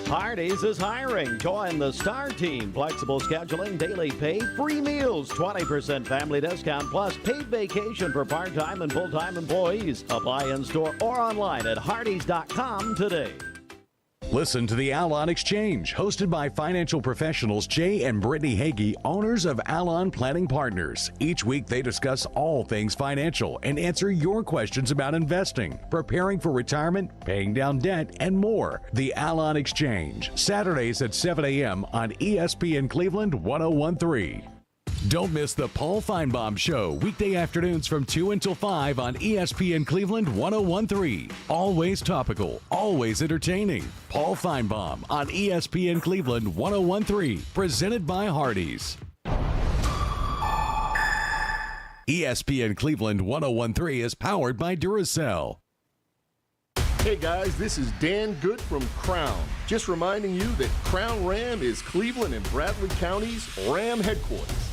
Hardees is hiring. Join the Star Team. Flexible scheduling, daily pay, free meals, 20% family discount, plus paid vacation for part-time and full-time employees. Apply in-store or online at hardees.com today. Listen to the Alon Exchange, hosted by financial professionals Jay and Brittany Hagee, owners of Alon Planning Partners. Each week they discuss all things financial and answer your questions about investing, preparing for retirement, paying down debt, and more. The Alon Exchange, Saturdays at 7 a.m. on ESPN Cleveland 101.3. Don't miss the Paul Feinbaum Show, weekday afternoons from 2 until 5 on ESPN Cleveland 101.3. Always topical, always entertaining. Paul Feinbaum on ESPN Cleveland 101.3, presented by Hardees. ESPN Cleveland 101.3 is powered by Duracell. Hey guys, this is Dan Good from Crown. Just reminding you that Crown Ram is Cleveland and Bradley County's Ram headquarters.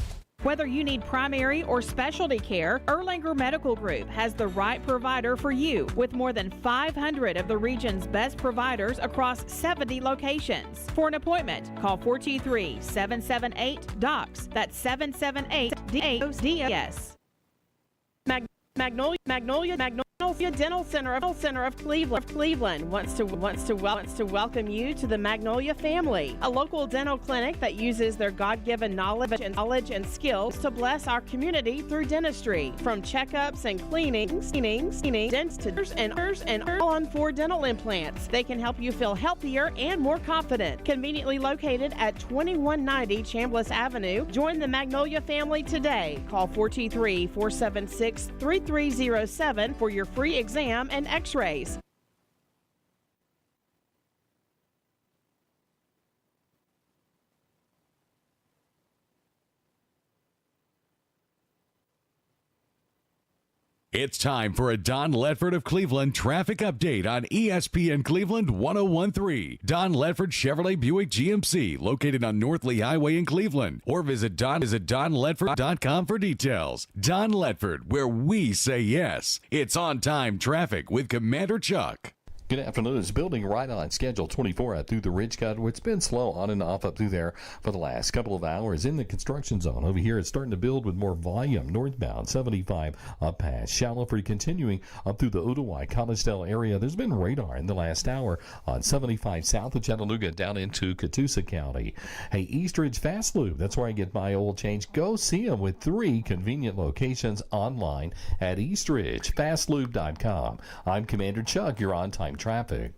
Whether you need primary or specialty care, Erlanger Medical Group has the right provider for you. With more than 500 of the region's best providers across 70 locations. For an appointment, call 423-778-DOCS. That's 778-DOCS. Magnolia Dental Center of Cleveland wants to welcome you to the Magnolia family, a local dental clinic that uses their God-given knowledge and skills to bless our community through dentistry. From checkups and cleanings, dentists and on for dental implants, they can help you feel healthier and more confident. Conveniently located at 2190 Chambliss Avenue, join the Magnolia family today. Call 423-476-3307 for your free exam and x-rays. It's time for a Don Ledford of Cleveland traffic update on ESPN Cleveland 101.3. Don Ledford Chevrolet Buick GMC, located on North Lee Highway in Cleveland. Or visit donledford.com for details. Don Ledford, where we say yes. It's on-time traffic with Commander Chuck. Good afternoon. It's building right on schedule 24 out through the Ridge Cut. It's been slow on and off up through there for the last couple of hours in the construction zone. Over here, it's starting to build with more volume northbound 75 up past Shallowford, continuing up through the Ooltewah Collegedale area. There's been radar in the last hour on 75 south of Chattanooga down into Catoosa County. Hey, Eastridge Fast Loop, that's where I get my oil change. Go see them with 3 convenient locations online at eastridgefastloop.com. I'm Commander Chuck, your on-time traffic.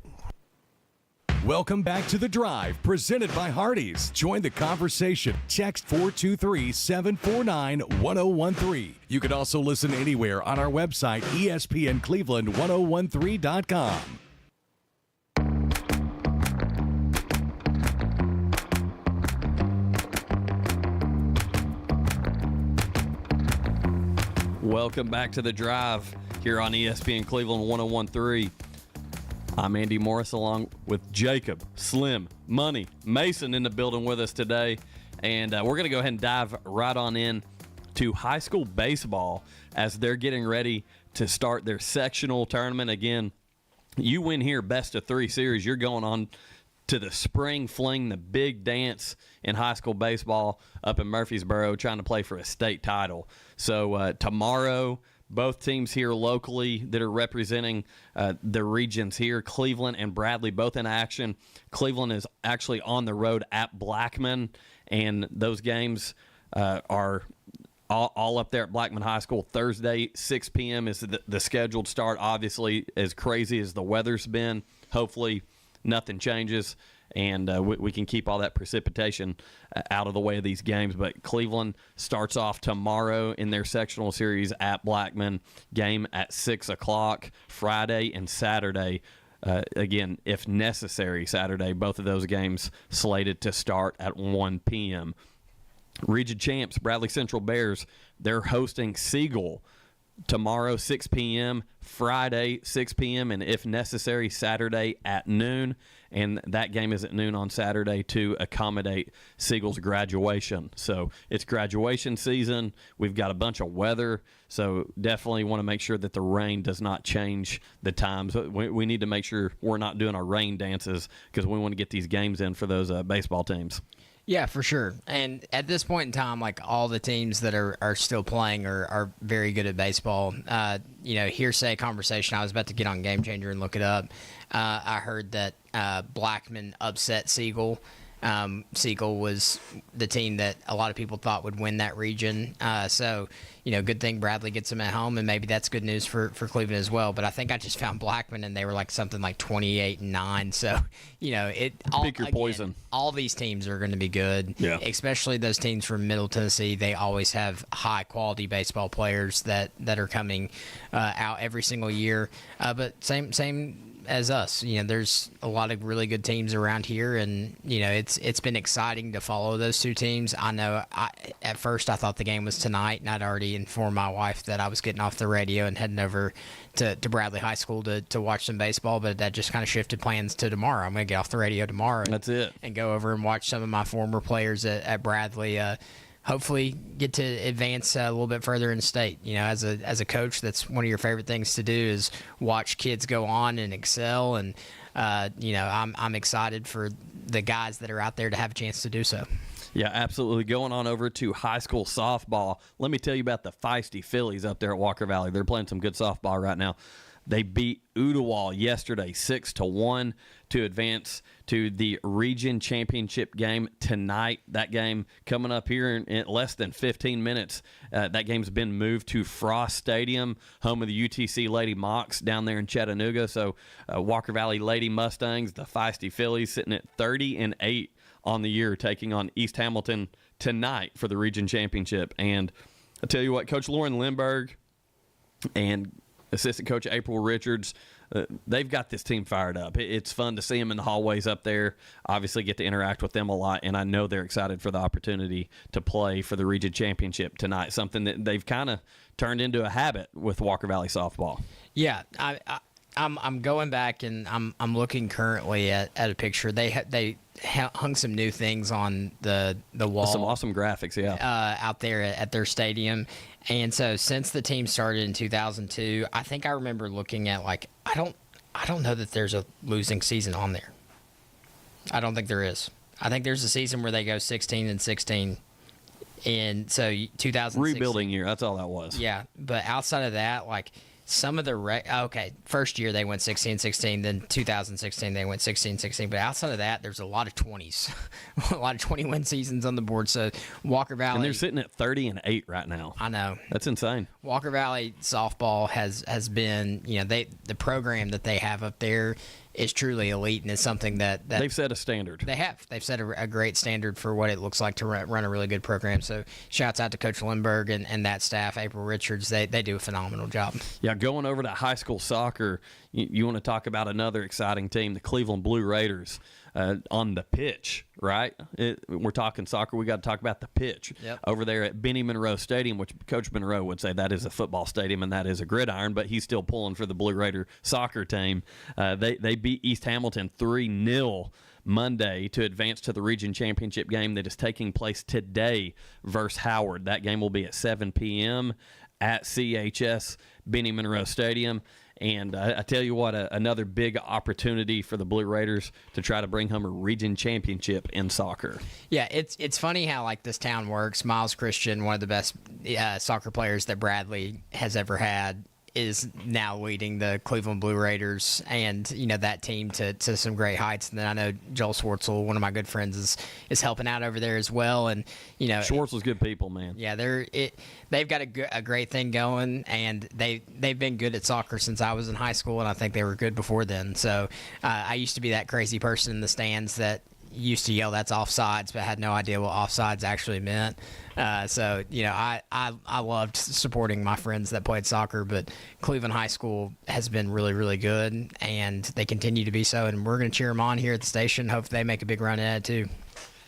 Welcome back to The Drive, presented by Hardees. Join the conversation. Text 423-749-1013. You can also listen anywhere on our website, ESPNCleveland1013.com. Welcome back to The Drive here on ESPN Cleveland 101.3. I'm Andy Morris along with Jacob, Slim, Money, Mason in the building with us today. And we're going to go ahead and dive right on in to high school baseball as they're getting ready to start their sectional tournament. Again, you win here, best of 3 series, you're going on to the spring fling, the big dance in high school baseball up in Murfreesboro, trying to play for a state title. So tomorrow, both teams here locally that are representing the regions here, Cleveland and Bradley, both in action. Cleveland is actually on the road at Blackman, and those games are all up there at Blackman High School. Thursday, 6 p.m. is the scheduled start. Obviously, as crazy as the weather's been, hopefully nothing changes, and we can keep all that precipitation out of the way of these games. But Cleveland starts off tomorrow in their sectional series at Blackman, game at 6 o'clock, Friday and Saturday. Again, if necessary, Saturday, both of those games slated to start at 1 p.m. Region champs, Bradley Central Bears, they're hosting Siegel tomorrow, 6 p.m., Friday, 6 p.m., and if necessary, Saturday at noon. And that game is at noon on Saturday to accommodate Siegel's graduation. So it's graduation season. We've got a bunch of weather, so definitely want to make sure that the rain does not change the times. We need to make sure we're not doing our rain dances because we want to get these games in for those baseball teams. Yeah, for sure. And at this point in time, like all the teams that are still playing are very good at baseball. Hearsay conversation. I was about to get on Game Changer and look it up. I heard that Blackman upset Siegel Siegel was the team that a lot of people thought would win that region. So, good thing Bradley gets them at home, and maybe that's good news for Cleveland as well. But I think I just found Blackman, and they were like something like 28-9. So, pick your poison. All these teams are going to be good, especially those teams from Middle Tennessee. They always have high-quality baseball players that are coming out every single year. But same as us, there's a lot of really good teams around here, and it's been exciting to follow those two teams. I know at first I thought the game was tonight, and I'd already informed my wife that I was getting off the radio and heading over to Bradley High School to watch some baseball, but that just kind of shifted plans to tomorrow. I'm going to get off the radio tomorrow. That's it. And go over and watch some of my former players at Bradley. Hopefully get to advance a little bit further in state. As a coach, that's one of your favorite things to do is watch kids go on and excel. And, I'm excited for the guys that are out there to have a chance to do so. Yeah, absolutely. Going on over to high school softball, let me tell you about the feisty Phillies up there at Walker Valley. They're playing some good softball right now. They beat Ooltewah yesterday 6-1 to advance to the region championship game tonight. That game coming up here in less than 15 minutes. That game's been moved to Frost Stadium, home of the UTC Lady Mocs down there in Chattanooga. So Walker Valley Lady Mustangs, the feisty Phillies, sitting at 30-8 on the year, taking on East Hamilton tonight for the region championship. And I tell you what, Coach Lauren Lindbergh and assistant coach April Richards, they've got this team fired up. It's fun to see them in the hallways up there. Obviously get to interact with them a lot, and I know they're excited for the opportunity to play for the region championship tonight, something that they've kind of turned into a habit with Walker Valley softball. Yeah, I'm going back and I'm looking currently at a picture. They hung some new things on the wall. Some awesome graphics, out there at their stadium. And so since the team started in 2002, I think I remember looking at I don't know that there's a losing season on there. I don't think there is. I think there's a season where they go 16-16. And so 2016 rebuilding year, that's all that was. Yeah, but outside of that, some of the first year they went 16-16, then 2016 they went 16-16. But outside of that, there's a lot of 20s, a lot of 20-win seasons on the board. So Walker Valley, and they're sitting at 30-8 right now. I know, that's insane. Walker Valley softball has been, the program that they have up there is truly elite, and it's something that they've set a standard. They've set a great standard for what it looks like to run a really good program. So shouts out to Coach Lindbergh and that staff, April Richards. They do a phenomenal job. Yeah, going over to high school soccer, you want to talk about another exciting team, the Cleveland Blue Raiders. On the pitch, right? We're talking soccer. We got to talk about the pitch over there at Benny Monroe Stadium, which Coach Monroe would say that is a football stadium and that is a gridiron, but he's still pulling for the Blue Raider soccer team. They beat East Hamilton 3-0 Monday to advance to the region championship game that is taking place today versus Howard. That game will be at 7 p.m. at CHS Benny Monroe Stadium. And I tell you what, another big opportunity for the Blue Raiders to try to bring home a region championship in soccer. Yeah, it's funny how this town works. Miles Christian, one of the best soccer players that Bradley has ever had, is now leading the Cleveland Blue Raiders and that team to some great heights. And then I know Joel Schwartzel, one of my good friends, is helping out over there as well. And Schwartzel's good people, man. Yeah, they've got a great thing going, and they've been good at soccer since I was in high school, and I think they were good before then. So I used to be that crazy person in the stands that used to yell that's offsides, but had no idea what offsides actually meant. So I loved supporting my friends that played soccer, but Cleveland High School has been really, really good, and they continue to be so, and we're going to cheer them on here at the station. Hope they make a big run at it too.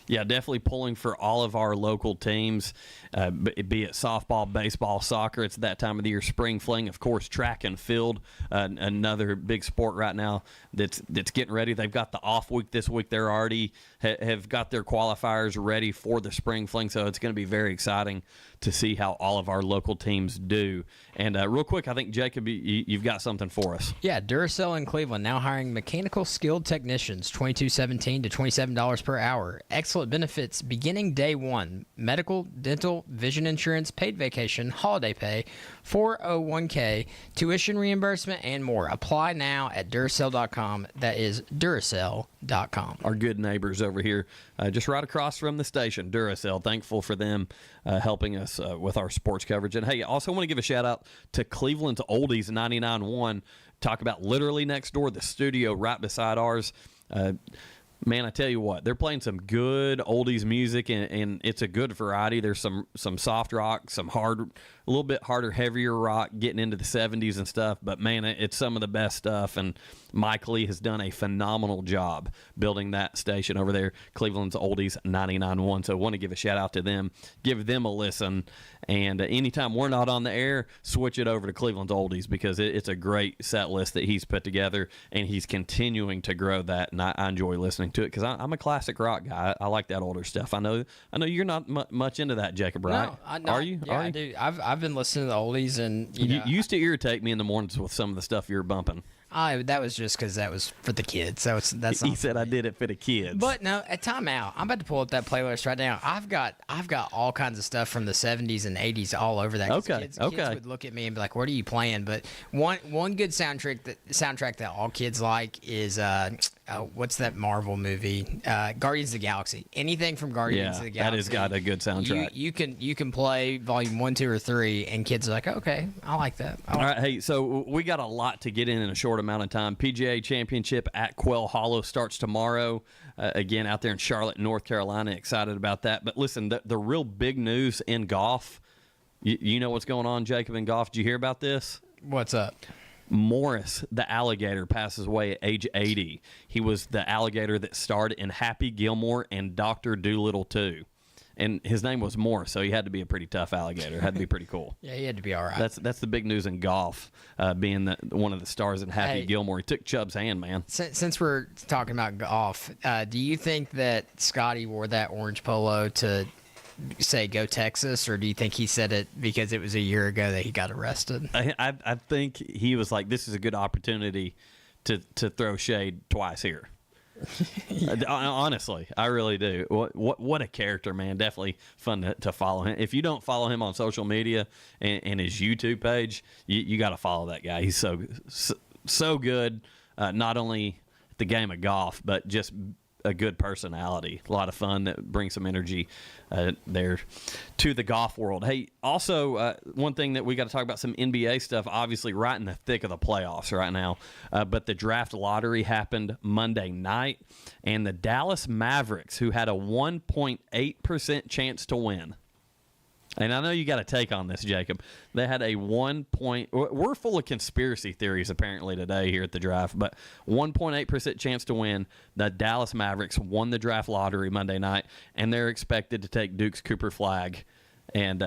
Yeah, definitely pulling for all of our local teams, be it softball, baseball, soccer. It's that time of the year. Spring fling, of course, track and field, another big sport right now that's getting ready. They've got the off week this week. They're already have got their qualifiers ready for the spring fling, so it's going to be very exciting to see how all of our local teams do. And real quick, I think, Jacob, you've got something for us. Yeah, Duracell in Cleveland now hiring mechanical skilled technicians, $22.17 to $27 per hour. Excellent excellent benefits beginning day one: medical, dental, vision insurance, paid vacation, holiday pay, 401k, tuition reimbursement, and more. Apply now at Duracell.com. That is Duracell.com. Our good neighbors over here, just right across from the station, Duracell. Thankful for them helping us with our sports coverage. And, hey, I also want to give a shout-out to Cleveland's Oldies 99.1. Talk about literally next door, the studio right beside ours. Man, I tell you what, they're playing some good oldies music, and it's a good variety. There's some soft rock, some hard, a little bit harder, heavier rock, getting into the 70s and stuff. But, man, it's some of the best stuff, and Mike Lee has done a phenomenal job building that station over there, Cleveland's Oldies 99.1. So I want to give a shout-out to them, give them a listen, and anytime we're not on the air, switch it over to Cleveland's Oldies because it's a great set list that he's put together, and he's continuing to grow that, and I enjoy listening to it because I'm a classic rock guy. I like that older stuff. I know you're not much into that, Jacob, right? No, Are you? Yeah, Are you? I do. I've been listening to the oldies, and You used to irritate me in the mornings with some of the stuff you were bumping. That was just because that was for the kids. That's He said I did it for the kids. But no, at time out, I'm about to pull up that playlist right now. I've got all kinds of stuff from the 70s and 80s all over that. Kids would look at me and be like, "What are you playing?" But one good soundtrack that all kids like is what's that Marvel movie? Guardians of the Galaxy. Anything from Guardians of the Galaxy. That has got a good soundtrack. You can play volume 1, 2, or 3, and kids are like, "Okay, I like that." All right, hey, so we got a lot to get in a short amount of time. PGA Championship at Quail Hollow starts tomorrow. Again, out there in Charlotte, North Carolina. Excited about that. But listen, the real big news in golf, you know what's going on, Jacob, in golf? Did you hear about this? What's up? Morris, the alligator, passes away at age 80. He was the alligator that starred in Happy Gilmore and Dr. Dolittle 2. And his name was Morris, so he had to be a pretty tough alligator. Had to be pretty cool. Yeah, he had to be all right. That's the big news in golf, being one of the stars in Happy Gilmore. He took Chubb's hand, man. Since we're talking about golf, do you think that Scotty wore that orange polo to say go Texas, or do you think he said it because it was a year ago that he got arrested? I think he was like, this is a good opportunity to throw shade twice here. Honestly, I really do. What a character, man. Definitely fun to follow him. If you don't follow him on social media and his YouTube page, you got to follow that guy. He's so good, not only at the game of golf, but just a good personality. A lot of fun that brings some energy there to the golf world. Hey, also, one thing that we got to talk about, some NBA stuff, obviously right in the thick of the playoffs right now. But the draft lottery happened Monday night, and the Dallas Mavericks, who had a 1.8% chance to win. And I know you got a take on this, Jacob. They had a we're full of conspiracy theories apparently today here at the draft, but 1.8% chance to win. The Dallas Mavericks won the draft lottery Monday night, and they're expected to take Duke's Cooper Flag. And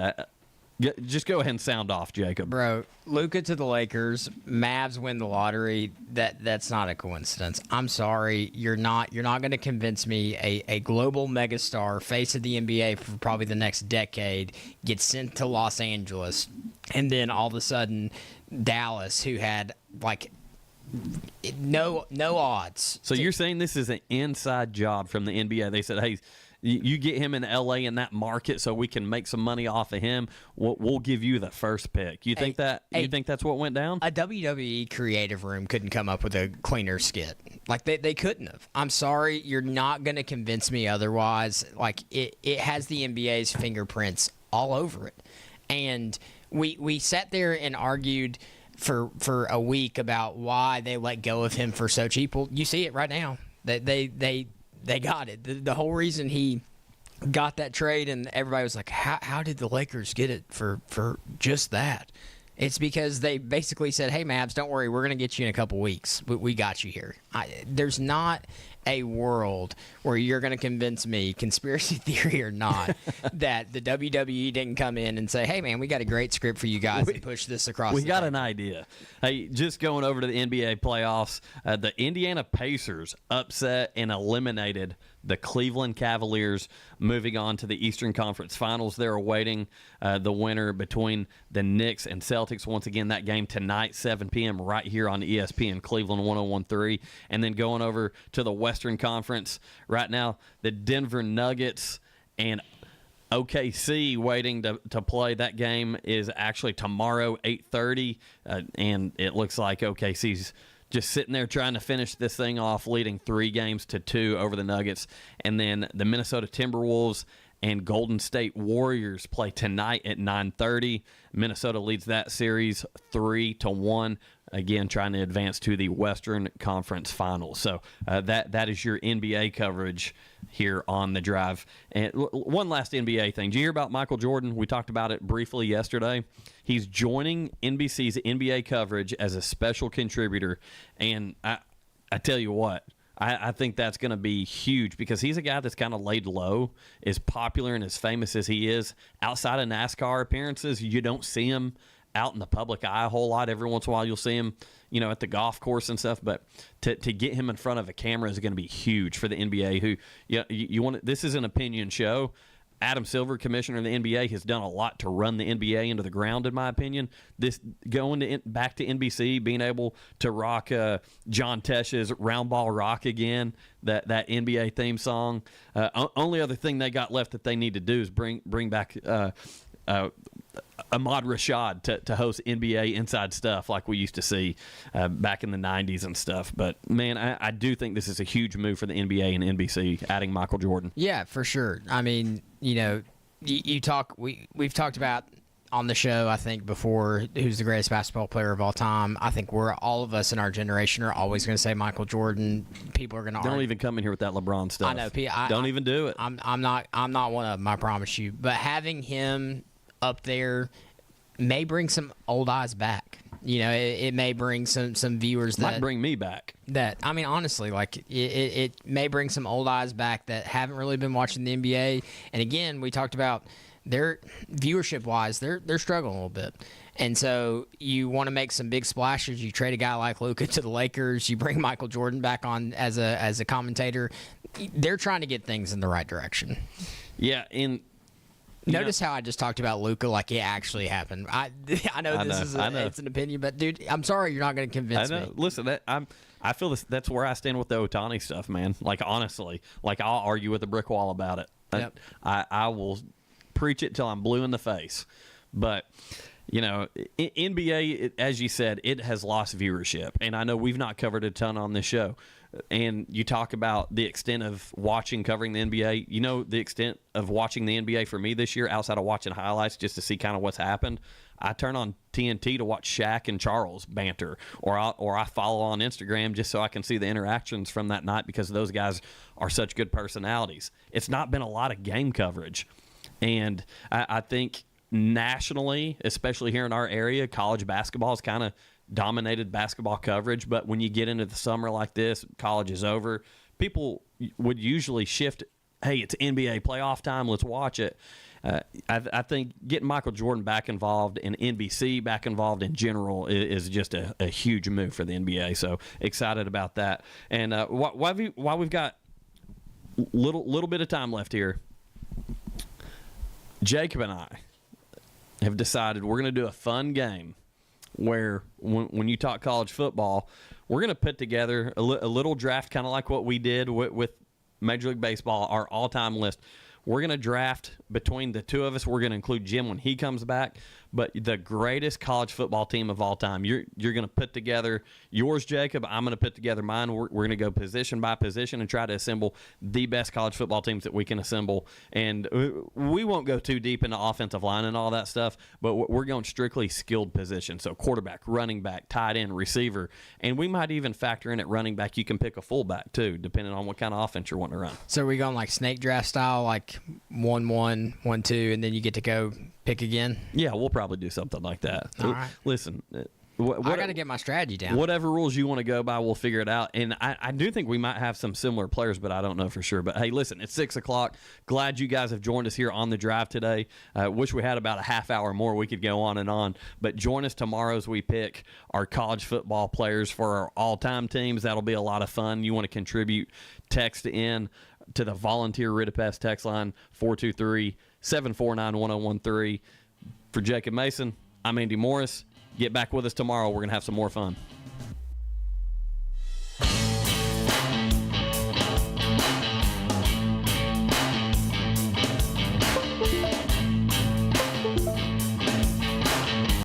just go ahead and sound off, Jacob. Bro, Luka to the Lakers, Mavs win the lottery. That's not a coincidence. I'm sorry, you're not going to convince me a global megastar, face of the NBA for probably the next decade, gets sent to Los Angeles, and then all of a sudden Dallas, who had like no odds. So you're saying this is an inside job from the NBA? They said, hey, you get him in L.A. in that market so we can make some money off of him. We'll give you the first pick. You think that's what went down? A WWE creative room couldn't come up with a cleaner skit. Like, they couldn't have. I'm sorry. You're not going to convince me otherwise. Like, it has the NBA's fingerprints all over it. And we sat there and argued for a week about why they let go of him for so cheap. Well, you see it right now. They got it. The whole reason he got that trade, and everybody was like, how did the Lakers get it for just that? It's because they basically said, hey, Mavs, don't worry, we're going to get you in a couple weeks. We got you here. There's not a world where you're going to convince me, conspiracy theory or not, that the WWE didn't come in and say, hey, man, we got a great script for you guys and push this across We the got table. an idea. Hey, just going over to the NBA playoffs, the Indiana Pacers upset and eliminated the Cleveland Cavaliers moving on to the Eastern Conference Finals. They're awaiting the winner between the Knicks and Celtics. Once again, that game tonight, 7 p.m. right here on ESPN Cleveland 101.3. And then going over to the Western Conference right now, the Denver Nuggets and OKC waiting to play. That game is actually tomorrow, 8:30, and it looks like OKC's just sitting there trying to finish this thing off, leading 3-2 over the Nuggets. And then the Minnesota Timberwolves and Golden State Warriors play tonight at 9:30. Minnesota leads that series 3-1. Again, trying to advance to the Western Conference Finals. So that is your NBA coverage here on The Drive. And one last NBA thing. Did you hear about Michael Jordan? We talked about it briefly yesterday. He's joining NBC's NBA coverage as a special contributor. And I tell you what, I think that's going to be huge because he's a guy that's kind of laid low, as popular and as famous as he is. Outside of NASCAR appearances, you don't see him out in the public eye a whole lot. Every once in a while you'll see him, at the golf course and stuff, but to get him in front of a camera is going to be huge for the NBA. Who you want? This is an opinion show. Adam Silver, commissioner of the NBA, has done a lot to run the NBA into the ground, in my opinion. This going back to NBC, being able to rock John Tesh's "Round Ball Rock" again, that NBA theme song. Only other thing they got left that they need to do is bring back Ahmad Rashad to host NBA Inside Stuff like we used to see back in the 90s and stuff. But, man, I do think this is a huge move for the NBA and NBC, adding Michael Jordan. Yeah, for sure. I mean, we've talked about on the show, I think, before, who's the greatest basketball player of all time. I think all of us in our generation are always going to say Michael Jordan. People are going to Don't even come in here with that LeBron stuff. I know. Don't even do it. I'm not one of them, I promise you. But having him up there may bring some old eyes back. It may bring some viewers might bring me back. Honestly, it may bring some old eyes back that haven't really been watching the NBA. And again, we talked about their viewership wise, they're struggling a little bit. And so you want to make some big splashes. You trade a guy like Luka to the Lakers. You bring Michael Jordan back on as a commentator. They're trying to get things in the right direction. Yeah, Notice how I just talked about Luka like it actually happened. I know it's an opinion, but dude, I'm sorry you're not going to convince me. Listen, I feel that's where I stand with the Ohtani stuff, man. Like honestly, I'll argue with a brick wall about it. Yep. I will preach it till I'm blue in the face. But NBA, as you said, it has lost viewership, and I know we've not covered a ton on this show. And you talk about the extent of covering the NBA. The extent of watching the NBA for me this year, outside of watching highlights just to see kind of what's happened, I turn on TNT to watch Shaq and Charles banter, or I follow on Instagram just so I can see the interactions from that night because those guys are such good personalities. It's not been a lot of game coverage. And I think nationally, especially here in our area, college basketball is kind of dominated basketball coverage. But when you get into the summer like this, college is over, people would usually shift, hey, it's NBA playoff time, let's watch it. I think getting Michael Jordan back involved and NBC back involved in general is just a huge move for the NBA. So excited about that. And while we've got little bit of time left here, Jacob and I have decided we're going to do a fun game where when you talk college football, we're going to put together a little draft, kind of like what we did with Major League Baseball, our all-time list. We're going to draft between the two of us. We're going to include Jim when he comes back. But the greatest college football team of all time. You're going to put together yours, Jacob. I'm going to put together mine. We're going to go position by position and try to assemble the best college football teams that we can assemble. And we won't go too deep into offensive line and all that stuff, but we're going strictly skilled positions. So quarterback, running back, tight end, receiver. And we might even factor in at running back. You can pick a fullback too, depending on what kind of offense you're wanting to run. So are we going like snake draft style, like 1-1, 1-2, and then you get to go pick again? Yeah, we'll probably do something like that. All right. Listen, I got to get my strategy down. Whatever rules you want to go by, we'll figure it out. And I do think we might have some similar players, but I don't know for sure. But, hey, listen, it's 6 o'clock. Glad you guys have joined us here on The Drive today. Wish we had about a half hour more. We could go on and on. But join us tomorrow as we pick our college football players for our all-time teams. That'll be a lot of fun. You want to contribute, text in to the volunteer Rid of Pest text line, 423-749-1013. For Jacob Mason, I'm Andy Morris. Get back with us tomorrow. We're going to have some more fun.